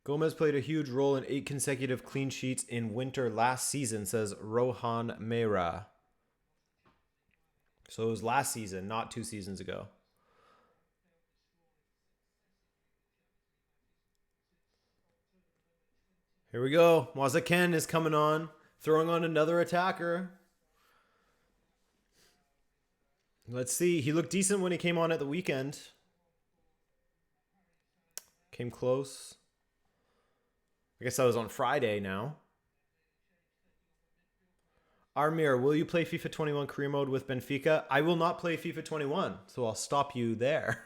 S1: Gomez played a huge role in 8 consecutive clean sheets in winter last season, says Rohan Mehra. So it was last season, not 2 seasons ago. Here we go. Wazaken is coming on, throwing on another attacker. Let's see. He looked decent when he came on at the weekend. Came close. I guess that was on Friday now. Armir, will you play FIFA 21 career mode with Benfica? I will not play FIFA 21, so I'll stop you there.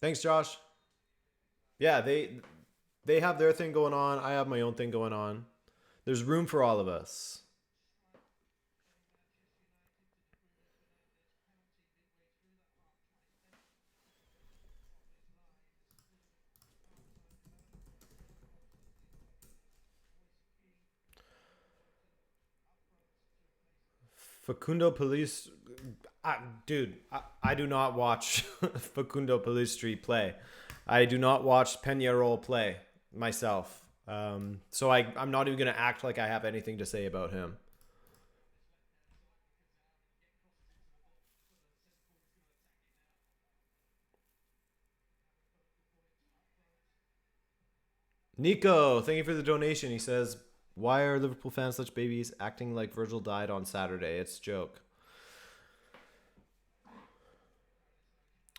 S1: Thanks, Josh. Yeah, they have their thing going on. I have my own thing going on. There's room for all of us. Facundo Police... dude, I do not watch Facundo Police Street play. I do not watch Peñarol play myself. So I'm not even going to act like I have anything to say about him. Nico, thank you for the donation. He says, why are Liverpool fans such babies acting like Virgil died on Saturday? It's a joke.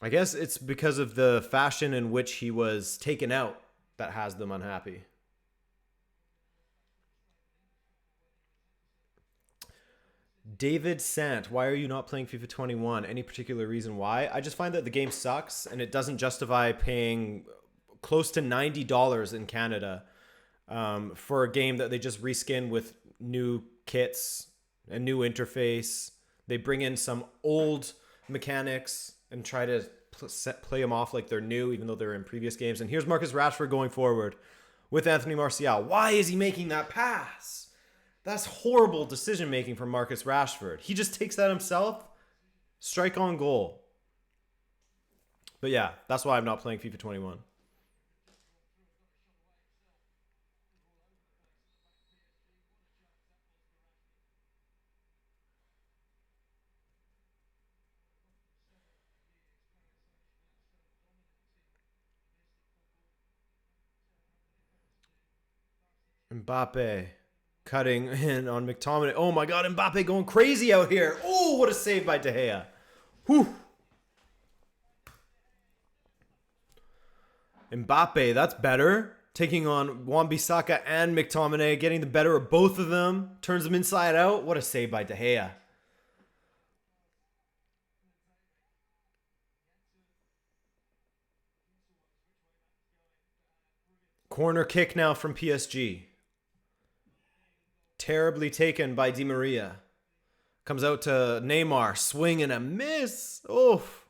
S1: I guess it's because of the fashion in which he was taken out that has them unhappy. David Sant, why are you not playing FIFA 21? Any particular reason why? I just find that the game sucks and it doesn't justify paying close to $90 in Canada for a game that they just reskin with new kits, a new interface. They bring in some old mechanics and try to play them off like they're new, even though they're in previous games. And here's Marcus Rashford going forward with Anthony Martial. Why is he making that pass? That's horrible decision making from Marcus Rashford. He just takes that himself. Strike on goal. But yeah, that's why I'm not playing FIFA 21. Mbappe cutting in on McTominay. Oh my God, Mbappe going crazy out here. Oh, what a save by De Gea. Whew. Mbappe, that's better. Taking on Wan-Bissaka and McTominay, getting the better of both of them. Turns them inside out. What a save by De Gea. Corner kick now from PSG. Terribly taken by Di Maria. Comes out to Neymar. Swing and a miss. Oof.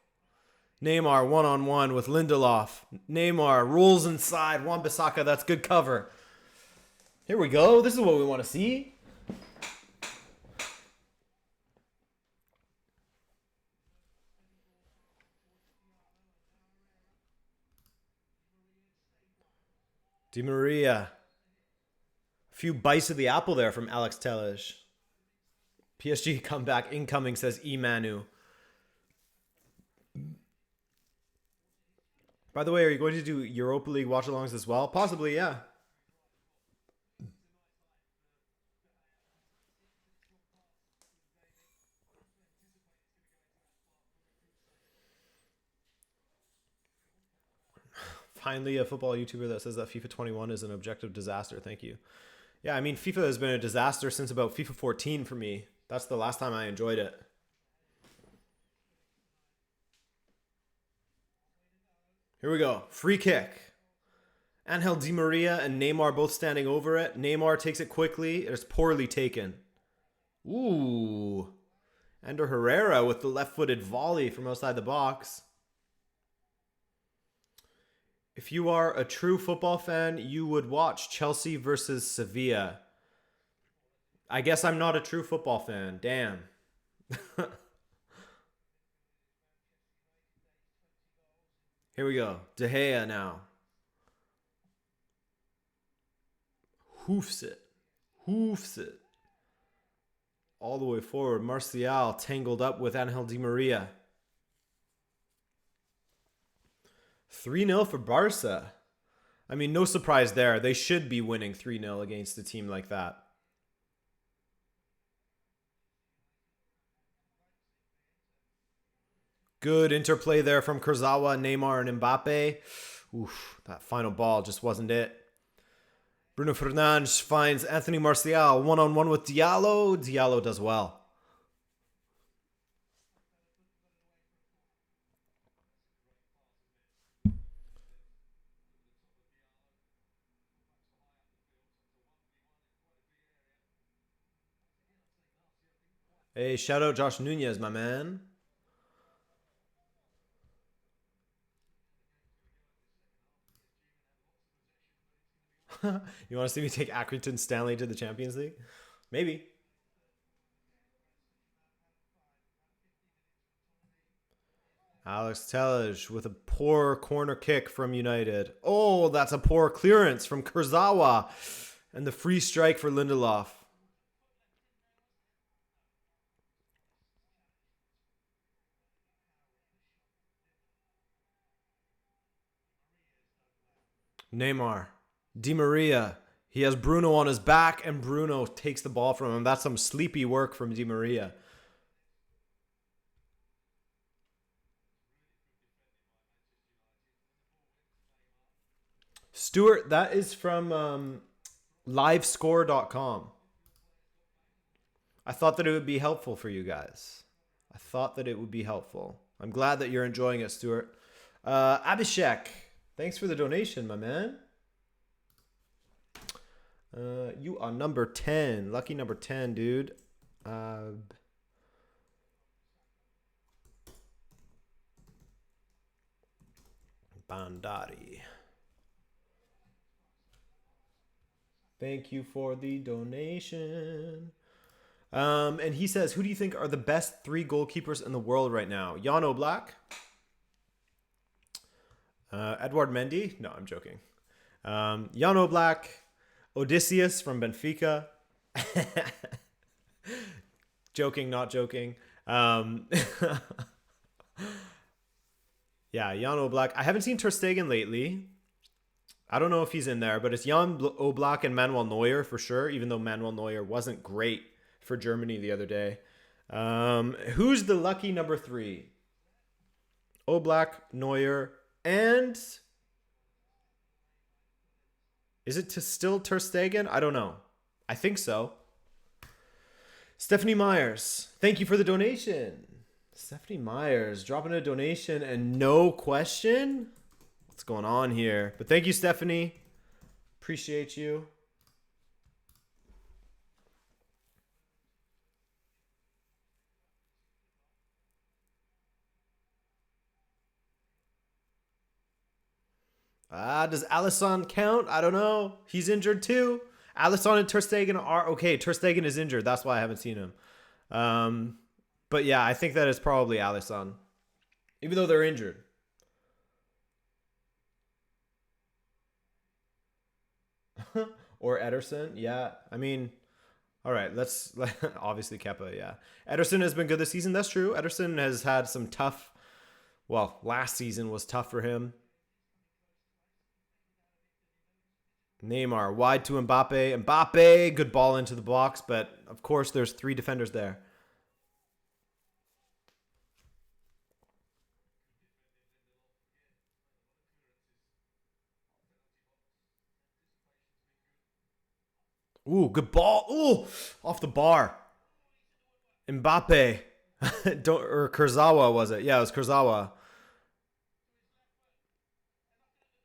S1: Neymar one-on-one with Lindelof. Neymar rolls inside. Wan-Bissaka, that's good cover. Here we go. This is what we want to see. Di Maria. A few bites of the apple there from Alex Telles. PSG comeback incoming, says Emanu. By the way, are you going to do Europa League watch-alongs as well? Possibly, yeah. Finally, a football YouTuber that says that FIFA 21 is an objective disaster. Thank you. Yeah, I mean, FIFA has been a disaster since about FIFA 14 for me. That's the last time I enjoyed it. Here we go. Free kick. Angel Di Maria and Neymar both standing over it. Neymar takes it quickly. It's poorly taken. Ooh. Ander Herrera with the left-footed volley from outside the box. If you are a true football fan, you would watch Chelsea versus Sevilla. I guess I'm not a true football fan. Damn. Here we go. De Gea now. Hoofs it. Hoofs it. All the way forward. Martial tangled up with Angel Di Maria. 3-0 for Barca. I mean, no surprise there. They should be winning 3-0 against a team like that. Good interplay there from Kurzawa, Neymar, and Mbappe. Oof, that final ball just wasn't it. Bruno Fernandes finds Anthony Martial one-on-one with Diallo. Diallo does well. Hey, shout out Josh Nunez, my man. You want to see me take Accrington Stanley to the Champions League? Maybe. Alex Telles with a poor corner kick from United. Oh, that's a poor clearance from Kurzawa. And the free strike for Lindelof. Neymar. Di Maria. He has Bruno on his back, and Bruno takes the ball from him. That's some sleepy work from Di Maria. Stuart, that is from livescore.com. I thought that it would be helpful for you guys. I thought that it would be helpful. I'm glad that you're enjoying it, Stuart. Abhishek, thanks for the donation, my man. You are number 10. Lucky number 10, dude. Bandari. Thank you for the donation. And he says, who do you think are the best 3 goalkeepers in the world right now? Jan Oblak? Edouard Mendy? No, I'm joking. Jan Oblak, Odysseus from Benfica. Joking, not joking. Yeah, Jan Oblak. I haven't seen Ter Stegen lately. I don't know if he's in there, but it's Jan Oblak and Manuel Neuer for sure, even though Manuel Neuer wasn't great for Germany the other day. Who's the lucky number 3? Oblak, Neuer, and... Is it still Ter Stegen? I don't know. I think so. Stephanie Myers, thank you for the donation. Stephanie Myers dropping a donation and no question? What's going on here? But thank you, Stephanie. Appreciate you. Does Alisson count? I don't know. He's injured too. Alisson and Ter Stegen are okay. Ter Stegen is injured. That's why I haven't seen him. But yeah, I think that is probably Alisson, even though they're injured. Or Ederson. Yeah, I mean, all right. Let's obviously Kepa. Yeah, Ederson has been good this season. That's true. Ederson has had some tough. Well, last season was tough for him. Neymar, wide to Mbappe. Mbappe, good ball into the box, but of course there's 3 defenders there. Ooh, good ball. Ooh, off the bar. Mbappe. Or Kurzawa, was it? Yeah, it was Kurzawa.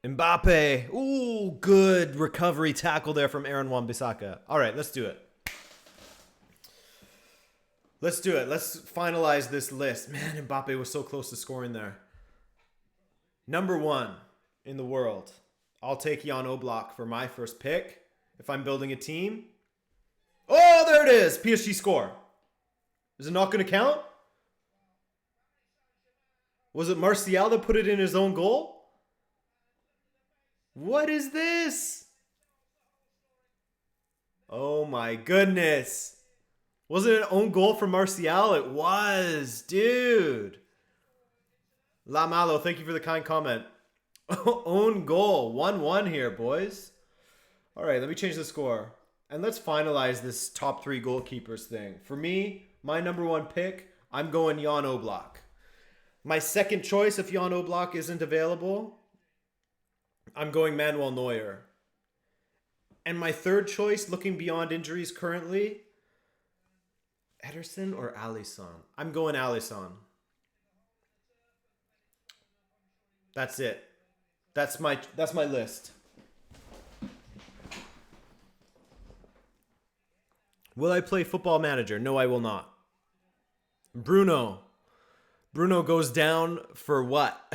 S1: Mbappe. Ooh, good recovery tackle there from Aaron Wan-Bissaka. All right, let's do it. Let's do it. Let's finalize this list. Man, Mbappe was so close to scoring there. Number 1 in the world. I'll take Jan Oblak for my first pick if I'm building a team. Oh, there it is. PSG score. Is it not going to count? Was it Martial that put it in his own goal? What is this? Oh my goodness. Was it an own goal from Martial? It was, dude. La Malo, thank you for the kind comment. Own goal. 1-1 here, boys. All right, let me change the score. And let's finalize this top 3 goalkeepers thing. For me, my number 1 pick, I'm going Jan Oblak. My second choice, if Jan Oblak isn't available, I'm going Manuel Neuer. And my third choice, looking beyond injuries currently, Ederson or Alisson? I'm going Alisson. That's it. That's my list. Will I play Football Manager? No, I will not. Bruno. Bruno goes down for what?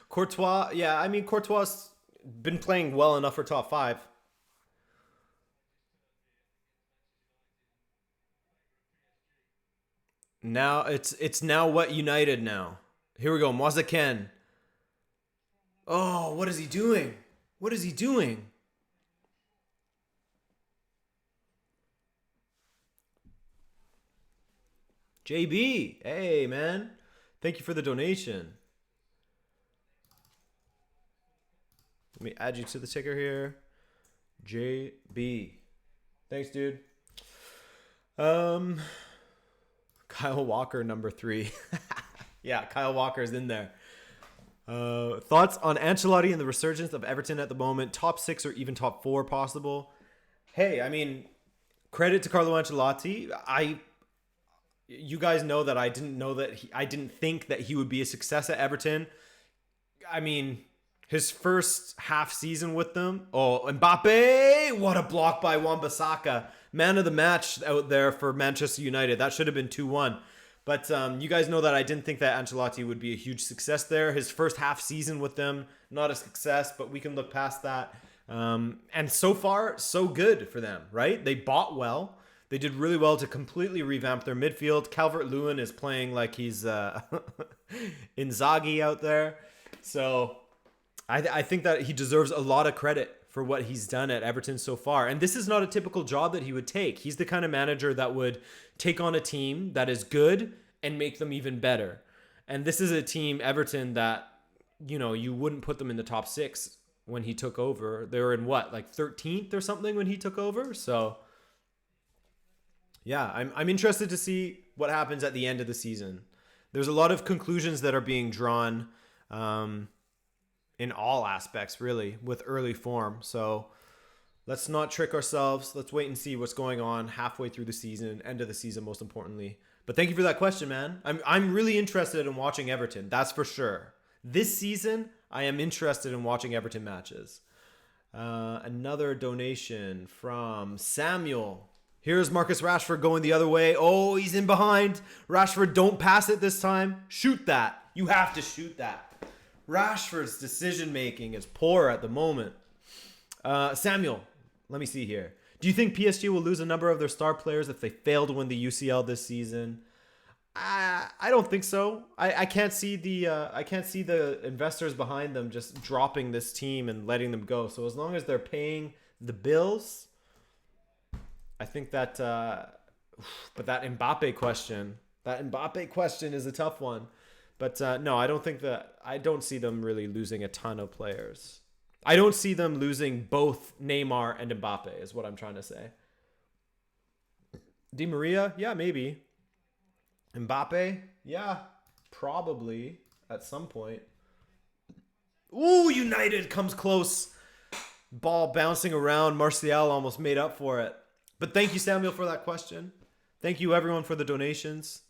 S1: Courtois, yeah, I mean, Courtois been playing well enough for top 5. Now it's now what United now. Here we go, Mozaken. Oh, what is he doing? What is he doing? JB, hey man, thank you for the donation. Let me add you to the ticker here. JB. Thanks, dude. Kyle Walker, number 3. Yeah, Kyle Walker's in there. Thoughts on Ancelotti and the resurgence of Everton at the moment? Top 6 or even top 4 possible? Hey, I mean, credit to Carlo Ancelotti. You guys know that I didn't think that he would be a success at Everton. I mean, his first half season with them. Oh, Mbappe! What a block by Wan-Bissaka. Man of the match out there for Manchester United. That should have been 2-1. But you guys know that I didn't think that Ancelotti would be a huge success there. His first half season with them, not a success, but we can look past that. And so far, so good for them, right? They bought well. They did really well to completely revamp their midfield. Calvert-Lewin is playing like he's Inzaghi out there. So I think that he deserves a lot of credit for what he's done at Everton so far. And this is not a typical job that he would take. He's the kind of manager that would take on a team that is good and make them even better. And this is a team, Everton, that, you know, you wouldn't put them in the top 6 when he took over. They were in what, like 13th or something when he took over? So yeah, I'm interested to see what happens at the end of the season. There's a lot of conclusions that are being drawn in all aspects, really, with early form. So let's not trick ourselves. Let's wait and see what's going on halfway through the season, end of the season, most importantly. But thank you for that question, man. I'm really interested in watching Everton. That's for sure. This season, I am interested in watching Everton matches. Another donation from Samuel. Here's Marcus Rashford going the other way. Oh, he's in behind. Rashford, don't pass it this time. Shoot that. You have to shoot that. Rashford's decision-making is poor at the moment. Samuel, let me see here. Do you think PSG will lose a number of their star players if they fail to win the UCL this season? I don't think so. I can't see the investors behind them just dropping this team and letting them go. So as long as they're paying the bills, I think that. But that Mbappe question is a tough one. But no, I don't see them really losing a ton of players. I don't see them losing both Neymar and Mbappe is what I'm trying to say. Di Maria? Yeah, maybe. Mbappe? Yeah, probably at some point. Ooh, United comes close. Ball bouncing around. Martial almost made up for it. But thank you, Samuel, for that question. Thank you, everyone, for the donations.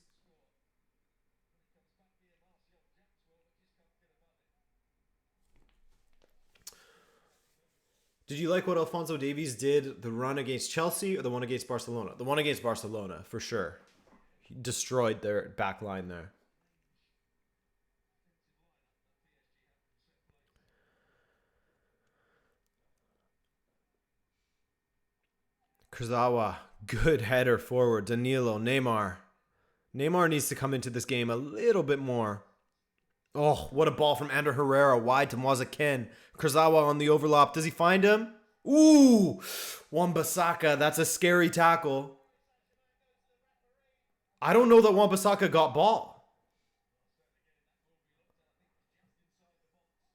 S1: Did you like what Alphonso Davies did, the run against Chelsea or the one against Barcelona? The one against Barcelona, for sure. He destroyed their back line there. Kurzawa, good header forward. Danilo, Neymar. Neymar needs to come into this game a little bit more. Oh, what a ball from Ander Herrera, wide to Mozaken. Kurzawa on the overlap. Does he find him? Ooh, Wan-Bissaka. That's a scary tackle. I don't know that Wan-Bissaka got ball.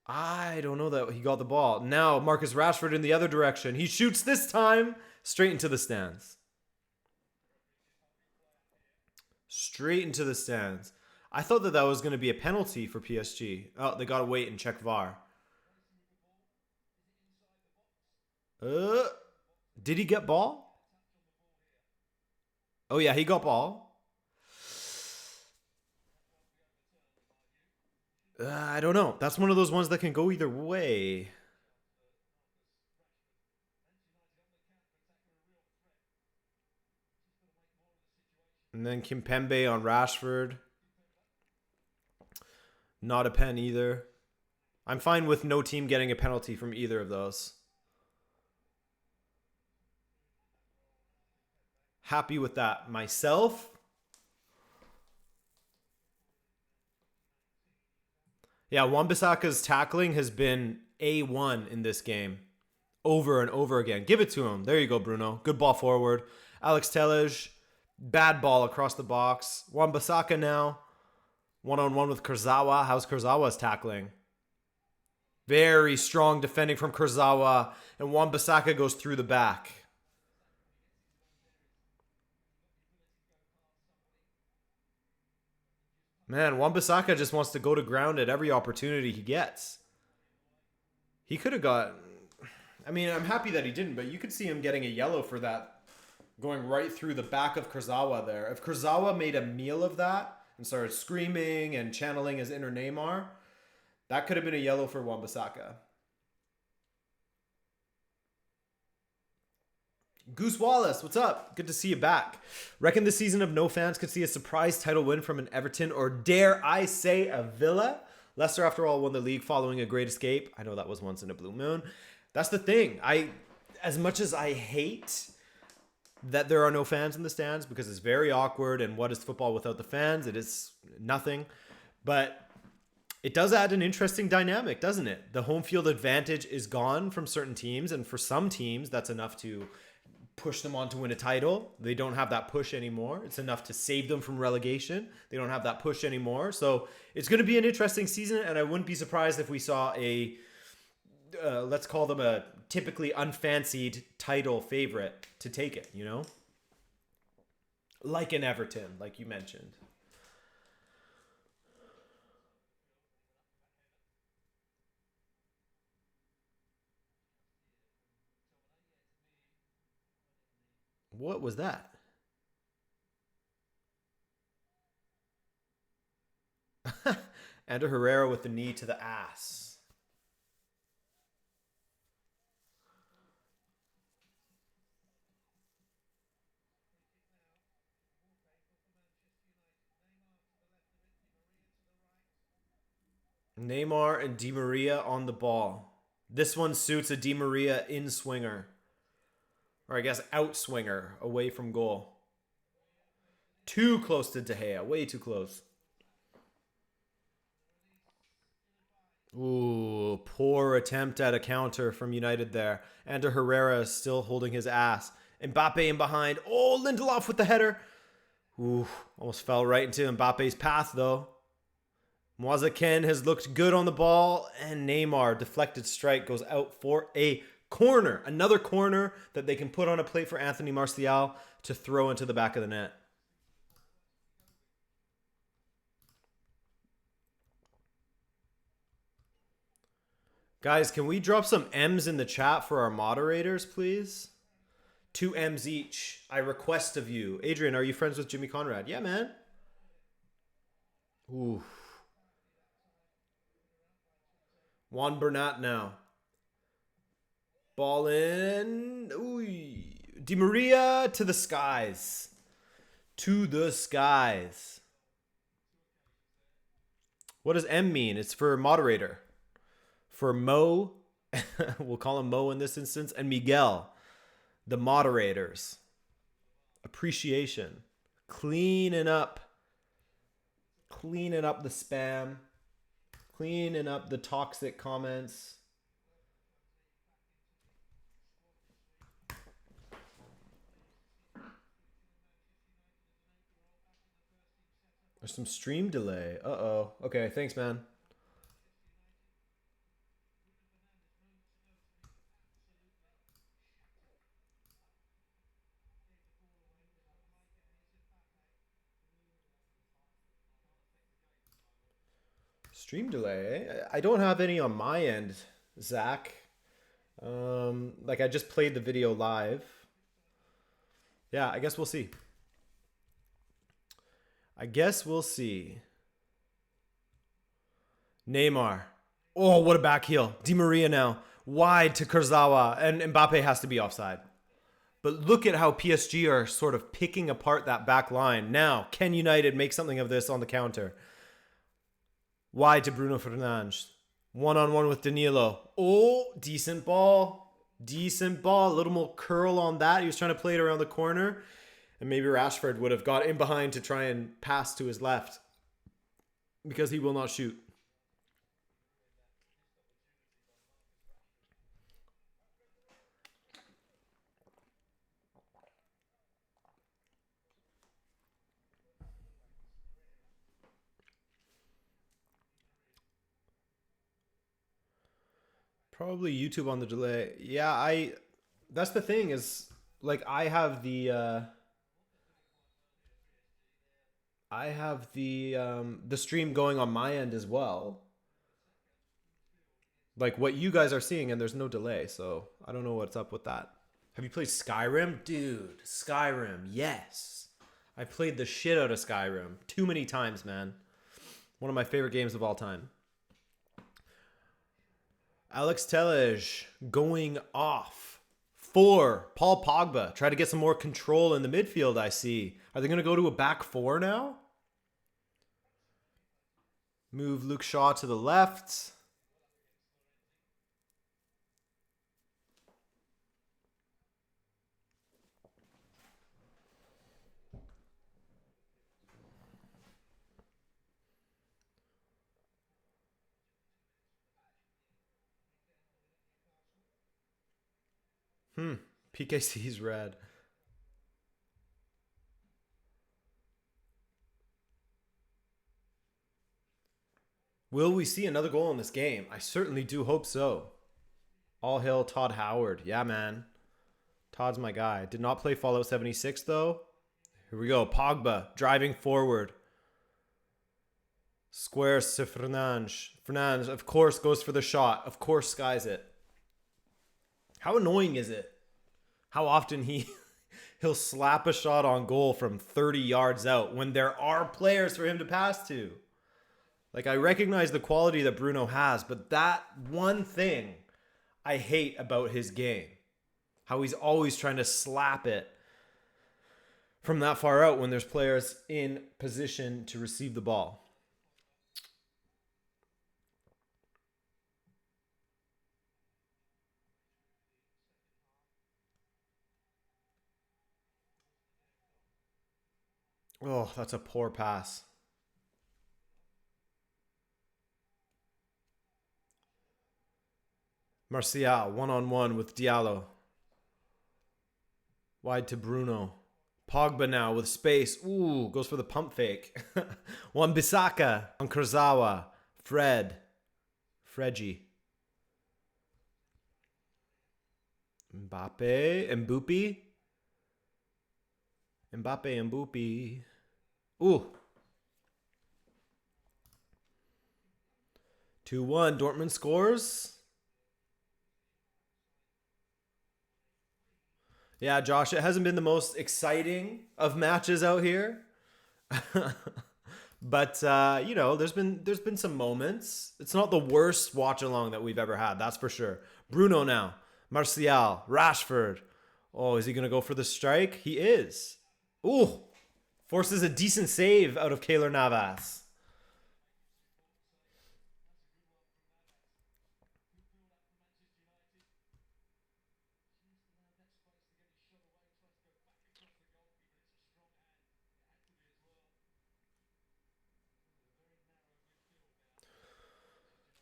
S1: I don't know that he got the ball. Now Marcus Rashford in the other direction. He shoots this time straight into the stands. Straight into the stands. I thought that was going to be a penalty for PSG. Oh, they got to wait and check VAR. Did he get ball? Oh, yeah, he got ball. I don't know. That's one of those ones that can go either way. And then Kimpembe on Rashford. Not a pen either. I'm fine with no team getting a penalty from either of those. Happy with that myself. Yeah, Wan-Bissaka's tackling has been A1 in this game. Over and over again. Give it to him. There you go, Bruno. Good ball forward. Alex Telles. Bad ball across the box. Wan-Bissaka now. One-on-one with Kurzawa. How's Kurzawa's tackling? Very strong defending from Kurzawa. And Wan-Bissaka goes through the back. Man, Wan-Bissaka just wants to go to ground at every opportunity he gets. He could have got... I mean, I'm happy that he didn't, but you could see him getting a yellow for that, going right through the back of Kurzawa there. If Kurzawa made a meal of that and started screaming and channeling his inner Neymar, that could have been a yellow for Wan-Bissaka. Goose Wallace, what's up? Good to see you back. Reckon this season of No Fans could see a surprise title win from an Everton or dare I say a Villa? Leicester, after all, won the league following a great escape. I know that was once in a blue moon. That's the thing. As much as I hate that there are no fans in the stands because it's very awkward and what is football without the fans? It is nothing. But it does add an interesting dynamic, doesn't it? The home field advantage is gone from certain teams, and for some teams, that's enough to push them on to win a title. They don't have that push anymore. It's enough to save them from relegation. They don't have that push anymore. So it's going to be an interesting season, and I wouldn't be surprised if we saw a, let's call them a typically unfancied title favorite to take it, you know? Like an Everton, like you mentioned. What was that? Ander Herrera with the knee to the ass. Neymar and Di Maria on the ball. This one suits a Di Maria in swinger. Or I guess out swinger away from goal. Too close to De Gea. Way too close. Ooh, poor attempt at a counter from United there. Ander Herrera is still holding his ass. Mbappe in behind. Oh, Lindelof with the header. Ooh, almost fell right into Mbappe's path though. Moise-Ken has looked good on the ball, and Neymar, deflected strike, goes out for a corner. Another corner that they can put on a plate for Anthony Martial to throw into the back of the net. Guys, can we drop some M's in the chat for our moderators, please? 2 M's each. I request of you. Adrian, are you friends with Jimmy Conrad? Yeah, man. Ooh. Juan Bernat now. Ball in. Ooh. Di Maria to the skies. To the skies. What does M mean? It's for moderator. For Mo, we'll call him Mo in this instance, and Miguel, the moderators. Appreciation. Cleaning up the spam. Cleaning up the toxic comments. There's some stream delay. Uh-oh. Okay, thanks, man. Stream delay? I don't have any on my end, Zach. Like I just played the video live. Yeah, I guess we'll see. I guess we'll see. Neymar. Oh, what a back heel. Di Maria now. Wide to Kurzawa. And Mbappe has to be offside. But look at how PSG are sort of picking apart that back line. Now, can United make something of this on the counter? Wide to Bruno Fernandes. One-on-one with Danilo. Oh, decent ball. Decent ball. A little more curl on that. He was trying to play it around the corner. And maybe Rashford would have got in behind to try and pass to his left. Because he will not shoot. Probably YouTube on the delay. Yeah, that's the thing is, like, I have the I have the stream going on my end as well. Like what you guys are seeing, and there's no delay, so I don't know what's up with that. Have you played Skyrim? Dude, Skyrim, yes. I played the shit out of Skyrim too many times, man. One of my favorite games of all time. Alex Tellej going off for Paul Pogba. Try to get some more control in the midfield, I see. Are they going to go to a back four now? Move Luke Shaw to the left. PKC's red. Will we see another goal in this game? I certainly do hope so. All hail Todd Howard. Yeah, man. Todd's my guy. Did not play Fallout 76, though. Here we go. Pogba driving forward. Squares to Fernandes. Fernandes, of course, goes for the shot. Of course, skies it. How annoying is it? How often he'll slap a shot on goal from 30 yards out when there are players for him to pass to. Like, I recognize the quality that Bruno has, but that one thing I hate about his game. How he's always trying to slap it from that far out when there's players in position to receive the ball. Oh, that's a poor pass. Martial, one-on-one with Diallo. Wide to Bruno. Pogba now with space. Ooh, goes for the pump fake. Wan-Bissaka on Kurzawa. Fredgie. Mbappe. Ooh. 2-1. Dortmund scores. Yeah, Josh, it hasn't been the most exciting of matches out here. But you know, there's been some moments. It's not the worst watch along that we've ever had, that's for sure. Bruno now. Martial, Rashford. Oh, is he gonna go for the strike? He is. Ooh. Forces a decent save out of Keylor Navas.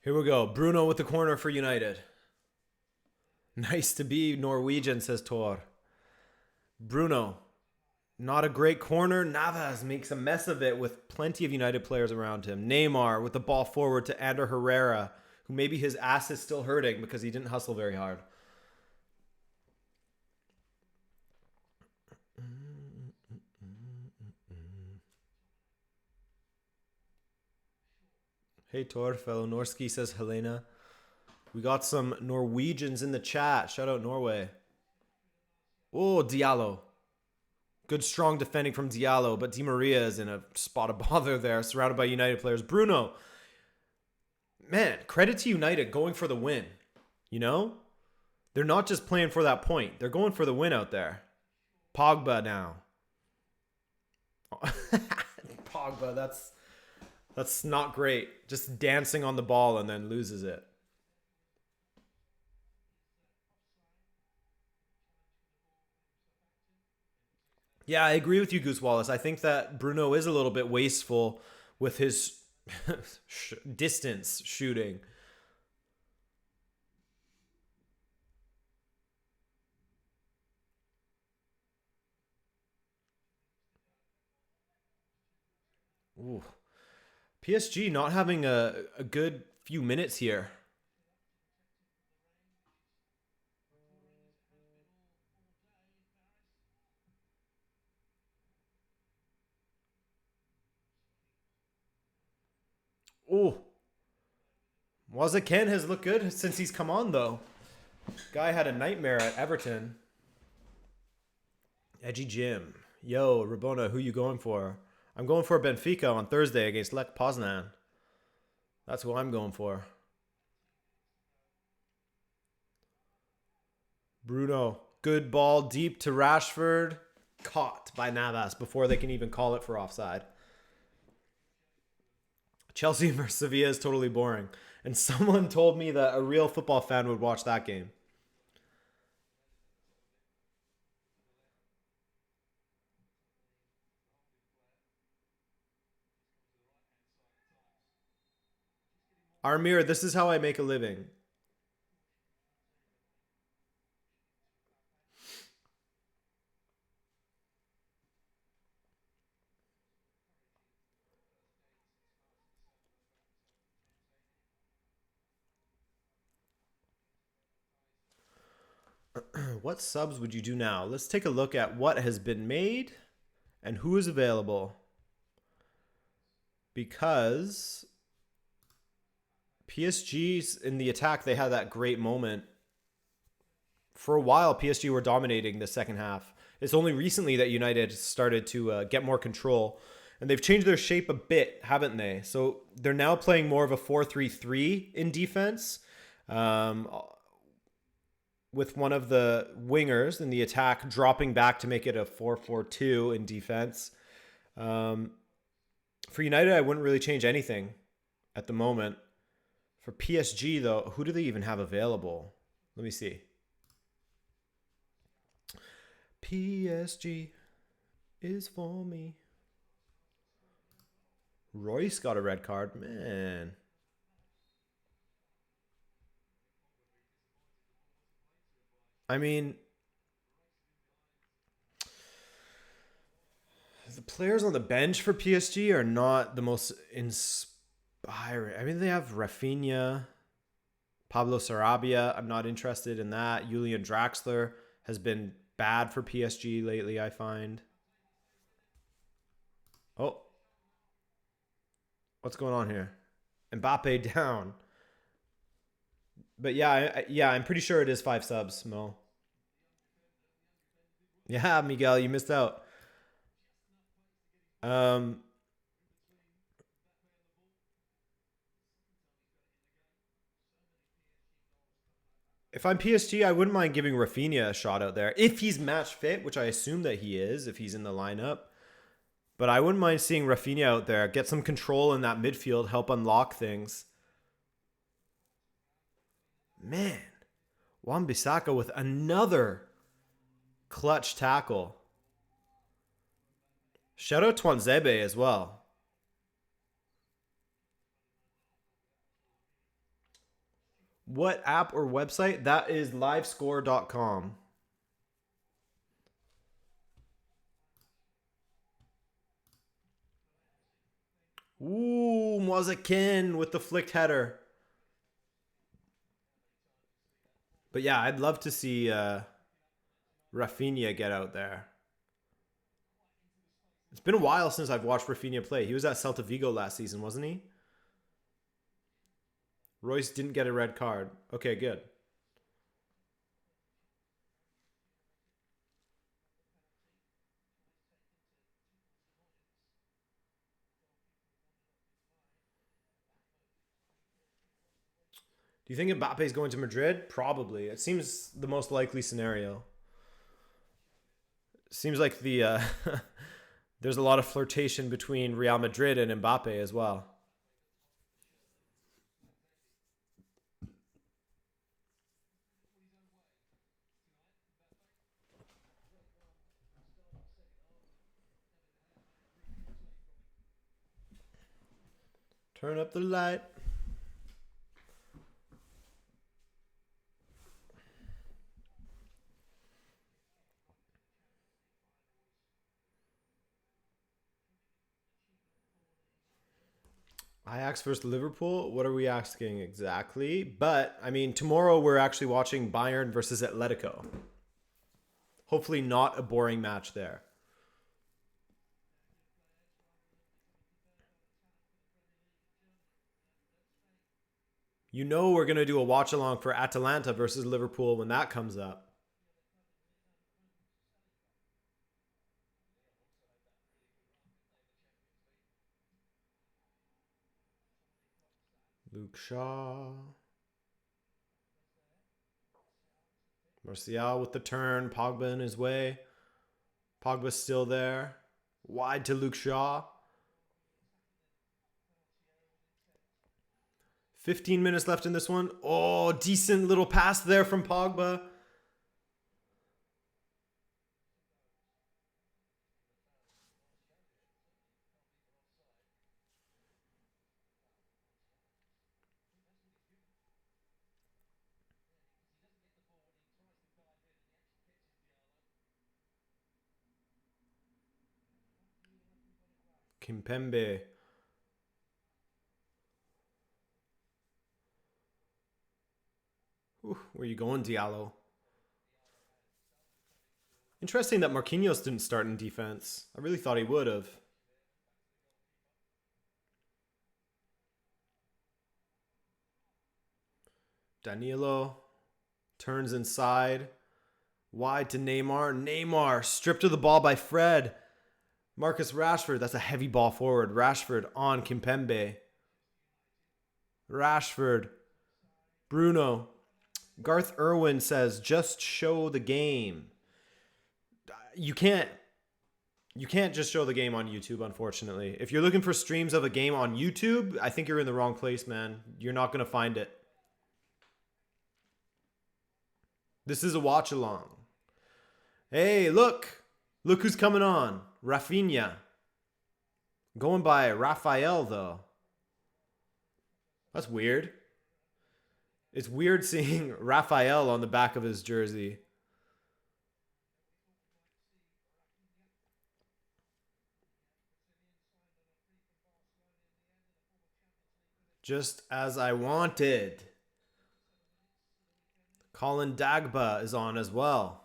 S1: Here we go. Bruno with the corner for United. Nice to be Norwegian, says Tor. Bruno. Not a great corner. Navas makes a mess of it with plenty of United players around him. Neymar with the ball forward to Ander Herrera, who maybe his ass is still hurting because he didn't hustle very hard. Hey Tor, fellow Norski, says Helena. We got some Norwegians in the chat. Shout out Norway. Oh, Diallo. Good strong defending from Diallo, but Di Maria is in a spot of bother there, surrounded by United players. Bruno. Man, credit to United going for the win. You know? They're not just playing for that point. They're going for the win out there. Pogba now. Pogba, that's not great. Just dancing on the ball and then loses it. Yeah, I agree with you, Goose Wallace. I think that Bruno is a little bit wasteful with his distance shooting. Ooh. PSG not having a good few minutes here. Oh, Waza Ken has looked good since he's come on, though. Guy had a nightmare at Everton. Edgy Jim. Yo, Rabona, who you going for? I'm going for Benfica on Thursday against Lech Poznan. That's who I'm going for. Bruno. Good ball deep to Rashford. Caught by Navas before they can even call it for offside. Chelsea versus Sevilla is totally boring. And someone told me that a real football fan would watch that game. Armir, this is how I make a living. What subs would you do now? Let's take a look at what has been made and who is available. Because PSG's in the attack, they had that great moment. For a while, PSG were dominating the second half. It's only recently that United started to get more control. And they've changed their shape a bit, haven't they? So they're now playing more of a 4-3-3 in defense. With one of the wingers in the attack dropping back to make it a 4-4-2 in defense. For United, I wouldn't really change anything at the moment. For PSG, though, who do they even have available? Let me see. PSG is for me. Royce got a red card. Man. I mean, the players on the bench for PSG are not the most inspiring. I mean, they have Rafinha, Pablo Sarabia. I'm not interested in that. Julian Draxler has been bad for PSG lately, I find. Oh. What's going on here? Mbappe down. But yeah, I'm pretty sure it is 5 subs, Mo. Yeah, Miguel, you missed out. If I'm PSG, I wouldn't mind giving Rafinha a shot out there. If he's match fit, which I assume that he is, if he's in the lineup. But I wouldn't mind seeing Rafinha out there. Get some control in that midfield, help unlock things. Man. Wan-Bissaka with another clutch tackle. Shout out Twanzebe as well. What app or website? That is livescore.com. Ooh, Mwazakin with the flicked header. But yeah, I'd love to see Rafinha get out there. It's been a while since I've watched Rafinha play. He was at Celta Vigo last season, wasn't he? Royce didn't get a red card. Okay, good. Do you think Mbappe's going to Madrid? Probably. It seems the most likely scenario. Seems like the there's a lot of flirtation between Real Madrid and Mbappe as well. Turn up the light. Ajax versus Liverpool. What are we asking exactly? But, I mean, tomorrow we're actually watching Bayern versus Atletico. Hopefully not a boring match there. You know we're going to do a watch along for Atalanta versus Liverpool when that comes up. Luke Shaw. Martial with the turn. Pogba in his way. Pogba's still there. Wide to Luke Shaw. 15 minutes left in this one. Oh, decent little pass there from Pogba. Kimpembe. Where you going, Diallo? Interesting that Marquinhos didn't start in defense. I really thought he would have. Danilo turns inside. Wide to Neymar. Neymar stripped of the ball by Fred. Marcus Rashford. That's a heavy ball forward. Rashford on Kimpembe. Rashford. Bruno. Garth Irwin says, just show the game. You can't just show the game on YouTube, unfortunately. If you're looking for streams of a game on YouTube, I think you're in the wrong place, man. You're not going to find it. This is a watch along. Hey, look. Look who's coming on. Rafinha. Going by Raphael, though. That's weird. It's weird seeing Raphael on the back of his jersey. Just as I wanted. Colin Dagba is on as well.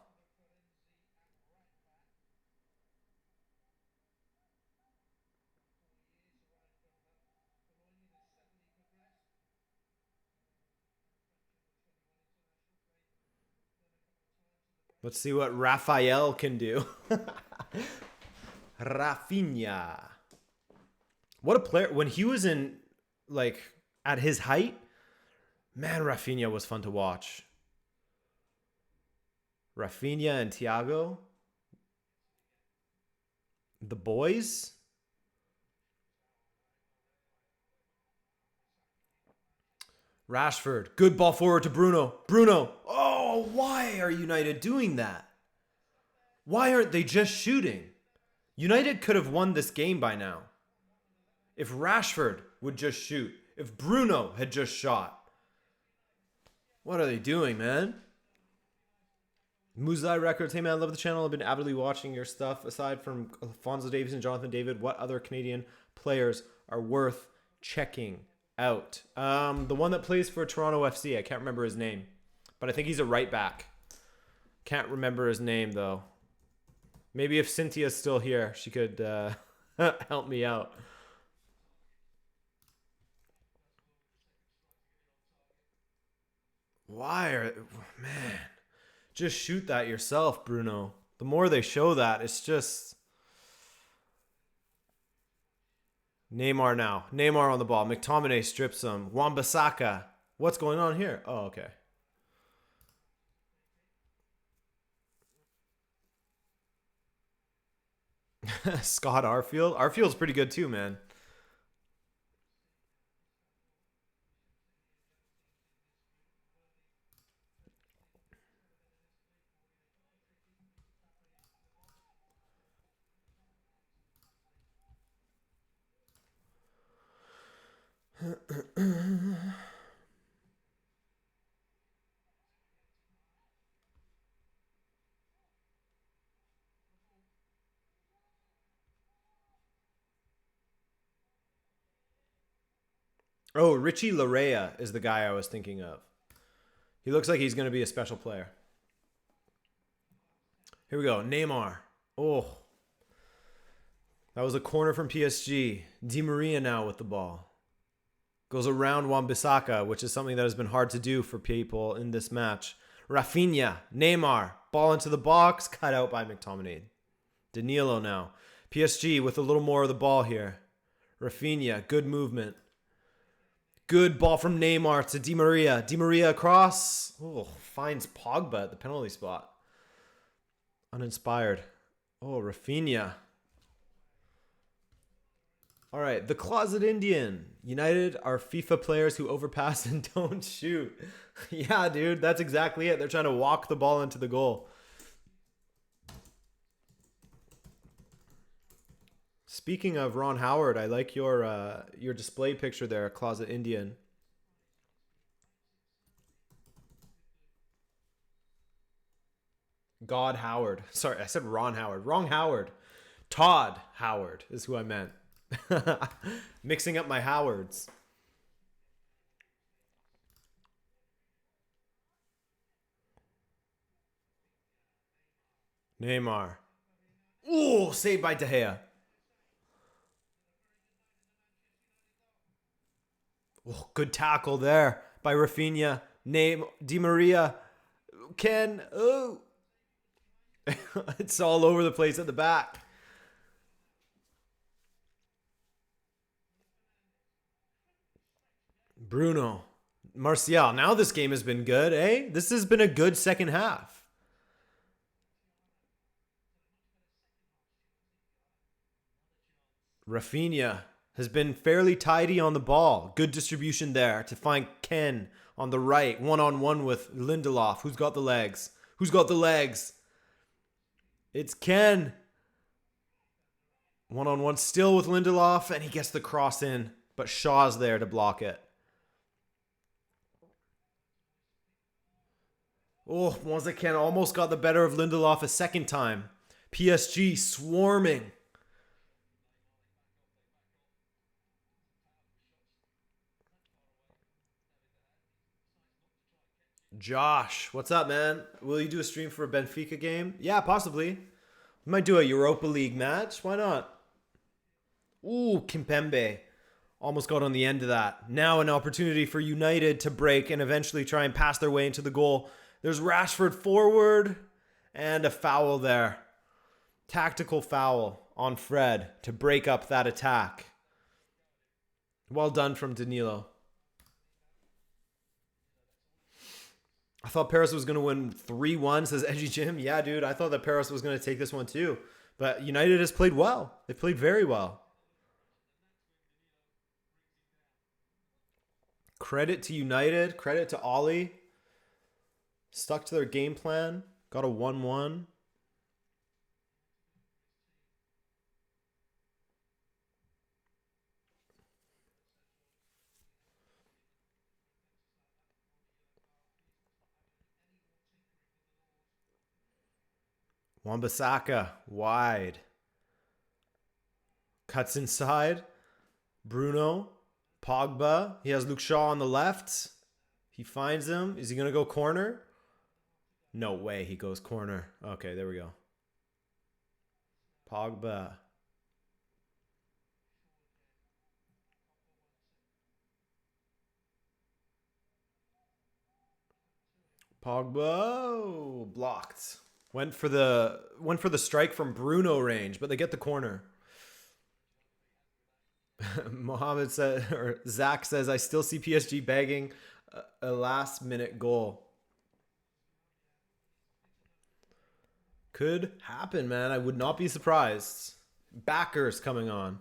S1: Let's see what Raphael can do. Rafinha. What a player. When he was in, like, at his height, man, Rafinha was fun to watch. Rafinha and Thiago. The boys. Rashford. Good ball forward to Bruno. Bruno. Oh, why are United doing that? Why aren't they just shooting? United could have won this game by now. If Rashford would just shoot. If Bruno had just shot. What are they doing, man? Muzai Records. Hey, man, I love the channel. I've been avidly watching your stuff. Aside from Alphonso Davies and Jonathan David, what other Canadian players are worth checking out? The one that plays for Toronto FC. I can't remember his name. But I think he's a right back. Can't remember his name, though. Maybe if Cynthia's still here, she could help me out. Why are... Man. Just shoot that yourself, Bruno. The more they show that, it's just... Neymar now. Neymar on the ball. McTominay strips him. Wan-Bissaka. What's going on here? Oh, okay. Scott Arfield. Arfield's pretty good too, man. Oh, Richie Larea is the guy I was thinking of. He looks like he's going to be a special player. Here we go. Neymar. Oh. That was a corner from PSG. Di Maria now with the ball. Goes around Wan-Bissaka, which is something that has been hard to do for people in this match. Rafinha, Neymar, ball into the box, cut out by McTominay. Danilo now. PSG with a little more of the ball here. Rafinha, good movement. Good ball from Neymar to Di Maria. Di Maria across. Oh, finds Pogba at the penalty spot. Uninspired. Oh, Rafinha. All right, the Closet Indian. United are FIFA players who overpass and don't shoot. Yeah, dude, that's exactly it. They're trying to walk the ball into the goal. Speaking of Ron Howard, I like your display picture there, Closet Indian. God Howard. Sorry, I said Ron Howard. Wrong Howard. Todd Howard is who I meant. Mixing up my Howards. Neymar. Ooh, saved by De Gea. Oh, good tackle there by Rafinha. Di Maria. Ken. Oh. It's all over the place at the back. Bruno. Martial. Now this game has been good, eh? This has been a good second half. Rafinha has been fairly tidy on the ball. Good distribution there to find Ken on the right. One-on-one with Lindelof. Who's got the legs? Who's got the legs? It's Ken. One-on-one still with Lindelof, and he gets the cross in, but Shaw's there to block it. Oh, Moise Ken almost got the better of Lindelof a second time. PSG swarming. Josh, what's up, man? Will you do a stream for a Benfica game? Yeah, possibly. We might do a Europa League match. Why not? Ooh, Kimpembe. Almost got on the end of that. Now an opportunity for United to break and eventually try and pass their way into the goal. There's Rashford forward and a foul there. Tactical foul on Fred to break up that attack. Well done from Danilo. I thought Paris was going to win 3-1, says Edgy Jim. Yeah, dude, I thought that Paris was going to take this one too. But United has played well. They played very well. Credit to United. Credit to Ollie. Stuck to their game plan. Got a 1-1. Wan-Bissaka wide. Cuts inside. Bruno. Pogba. He has Luke Shaw on the left. He finds him. Is he going to go corner? No way he goes corner. Okay, there we go. Pogba. Pogba blocked. Went for the strike from Bruno range, but they get the corner. Mohammed said, or Zach says, I still see PSG begging a last minute goal. Could happen, man. I would not be surprised. Backers coming on.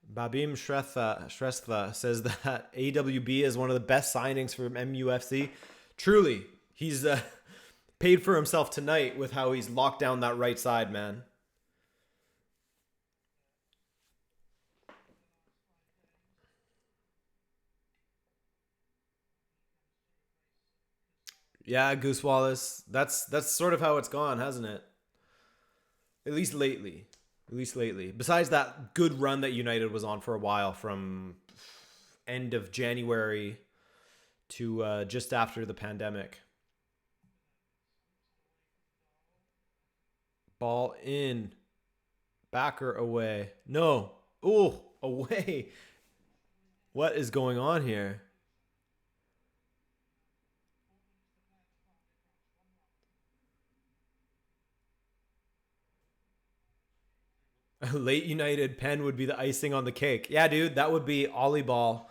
S1: Babim Shrestha says that AWB is one of the best signings from MUFC. Truly, he's paid for himself tonight with how he's locked down that right side, man. Yeah, Goose Wallace. That's sort of how it's gone, hasn't it? At least lately. At least lately. Besides that good run that United was on for a while from end of January to just after the pandemic. Ball in. Backer away. No. Oh, away. What is going on here? Late United pen would be the icing on the cake. Yeah, dude, that would be Ollie ball.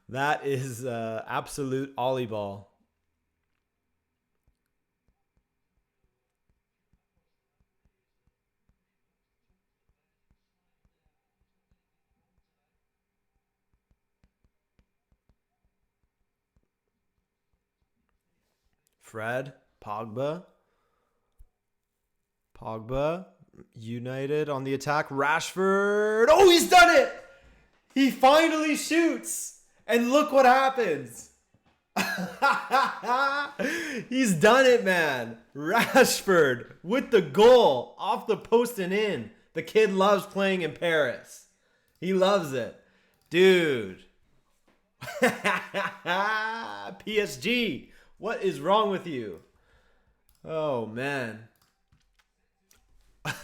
S1: That is absolute Ollie ball. Fred, Pogba. Pogba, United on the attack. Rashford. Oh, he's done it! He finally shoots. And look what happens. He's done it, man. Rashford with the goal off the post and in. The kid loves playing in Paris. He loves it. Dude. PSG. What is wrong with you? Oh, man.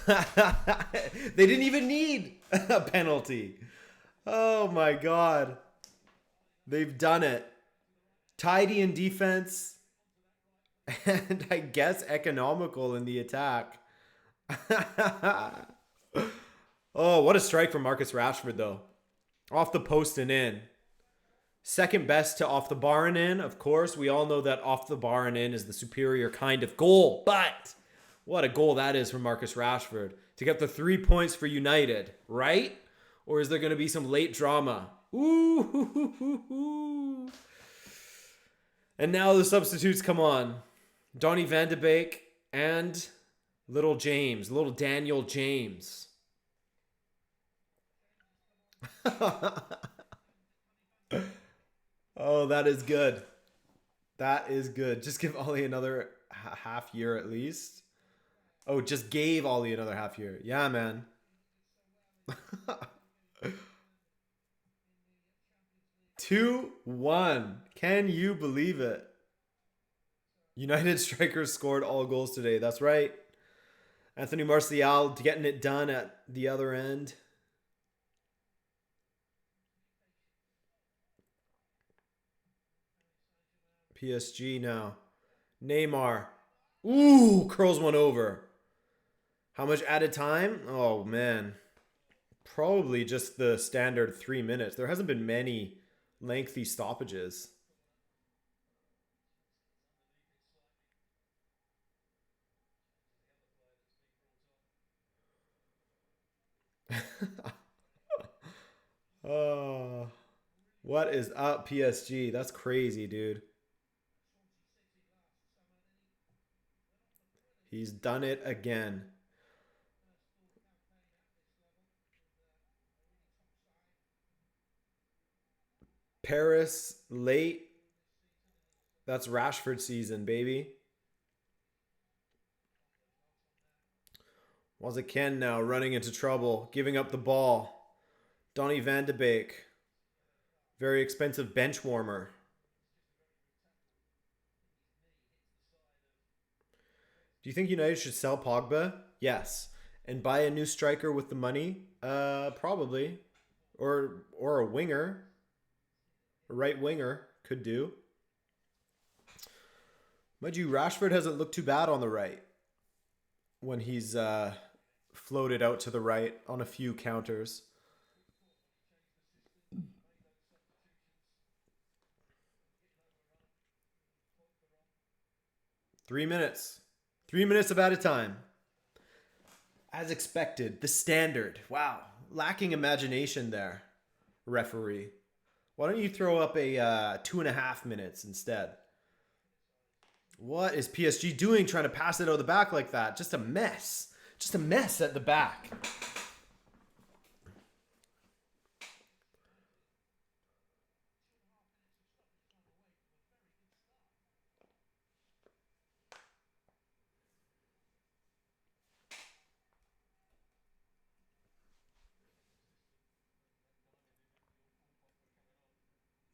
S1: They didn't even need a penalty. Oh, my God. They've done it. Tidy in defense. And I guess economical in the attack. Oh, what a strike from Marcus Rashford, though. Off the post and in. Second best to off the bar and in. Of course, we all know that off the bar and in is the superior kind of goal. But what a goal that is from Marcus Rashford. To get the 3 points for United, right? Or is there going to be some late drama? Ooh. And now the substitutes come on. Donny van de Beek and little James. Little Daniel James. Oh, that is good. That is good. Just give Ollie another half year at least. Oh, just gave Ollie another half year. Yeah, man. 2-1. Can you believe it? United strikers scored all goals today. That's right. Anthony Martial getting it done at the other end. PSG now. Neymar. Ooh, curls one over. How much added time? Oh, man. Probably just the standard 3 minutes. There hasn't been many lengthy stoppages. Oh, what is up, PSG? That's crazy, dude. He's done it again. Paris late. That's Rashford season, baby. Was it Ken now running into trouble, giving up the ball. Donny van de Beek. Very expensive bench warmer. Do you think United should sell Pogba? Yes. And buy a new striker with the money? Probably. Or a winger. A right winger could do. Mind you, Rashford hasn't looked too bad on the right when he's floated out to the right on a few counters. Three minutes of added time. As expected, the standard. Wow, lacking imagination there, referee. Why don't you throw up a 2.5 minutes instead? What is PSG doing trying to pass it out of the back like that? Just a mess. Just a mess at the back.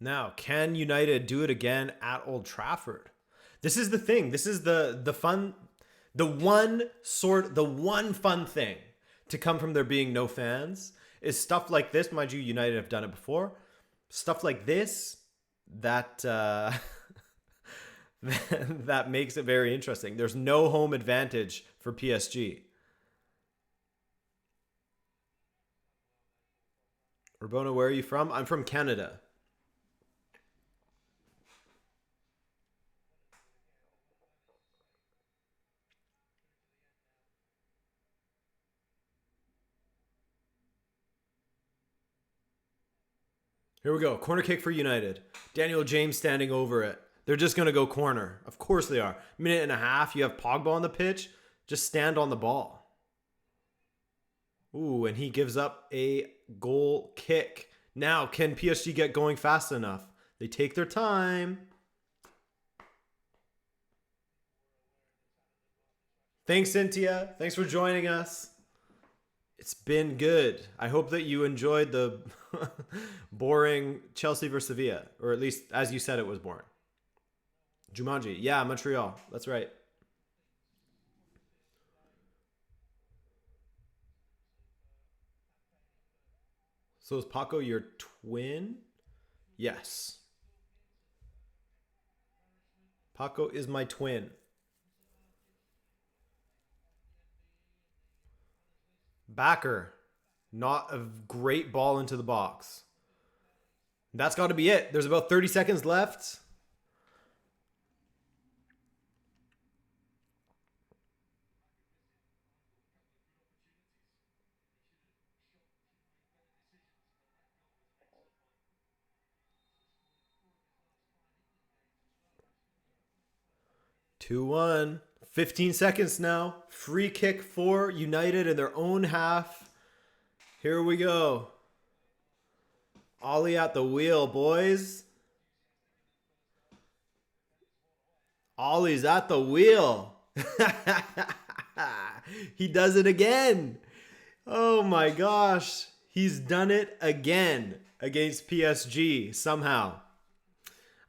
S1: Now, can United do it again at Old Trafford? This is the thing. This is the fun, the one fun thing to come from there being no fans is stuff like this. Mind you, United have done it before. Stuff like this that that makes it very interesting. There's no home advantage for PSG. Rabona, where are you from? I'm from Canada. Here we go. Corner kick for United. Daniel James standing over it. They're just going to go corner. Of course they are. Minute and a half. You have Pogba on the pitch. Just stand on the ball. Ooh, and he gives up a goal kick. Now, can PSG get going fast enough? They take their time. Thanks, Cynthia. Thanks for joining us. It's been good. I hope that you enjoyed the boring Chelsea versus Sevilla. Or at least, as you said, it was boring. Jumanji. Yeah, Montreal. That's right. So is Paco your twin? Yes. Paco is my twin. Backer. Not a great ball into the box. That's got to be it. There's about 30 seconds left. Two one. 15 seconds now. Free kick for United in their own half. Here we go. Ollie at the wheel, boys. Ollie's at the wheel. He does it again. Oh my gosh. He's done it again against PSG somehow.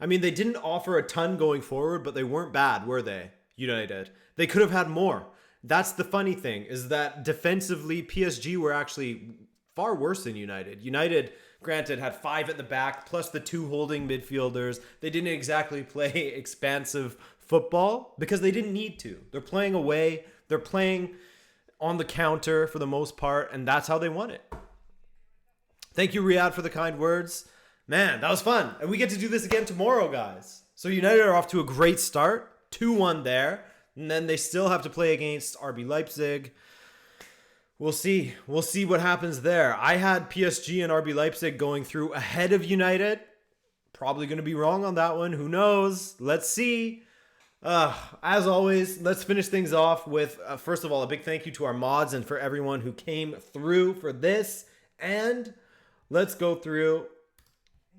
S1: I mean, they didn't offer a ton going forward, but they weren't bad, were they? United. They could have had more. That's the funny thing, is that defensively, PSG were actually far worse than United. United, granted, had 5 at the back, plus the 2 holding midfielders. They didn't exactly play expansive football because they didn't need to. They're playing away. They're playing on the counter for the most part, and that's how they won it. Thank you, Riyadh, for the kind words. Man, that was fun. And we get to do this again tomorrow, guys. So United are off to a great start. 2-1 there. And then they still have to play against RB Leipzig. We'll see. We'll see what happens there. I had PSG and RB Leipzig going through ahead of United. Probably going to be wrong on that one. Who knows? Let's see. As always, let's finish things off with, first of all, a big thank you to our mods and for everyone who came through for this. And let's go through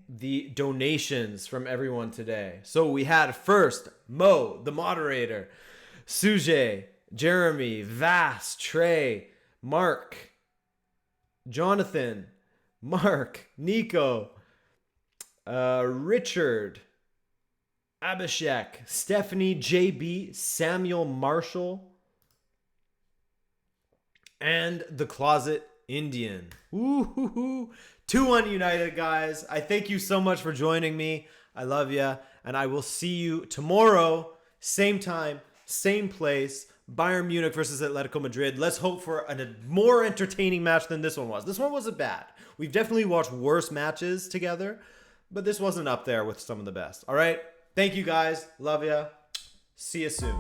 S1: the donations from everyone today. So we had first Mo, the moderator, Suje, Jeremy, Vass, Trey, Mark, Jonathan, Mark, Nico, Richard, Abhishek, Stephanie, JB, Samuel Marshall, and the Closet Indian. Woo-hoo-hoo. 2-1 United, guys. I thank you so much for joining me. I love you. And I will see you tomorrow, same time, same place. Bayern Munich versus Atletico Madrid. Let's hope for a more entertaining match than this one was. This one wasn't bad. We've definitely watched worse matches together, but this wasn't up there with some of the best. All right? Thank you, guys. Love you. See you soon.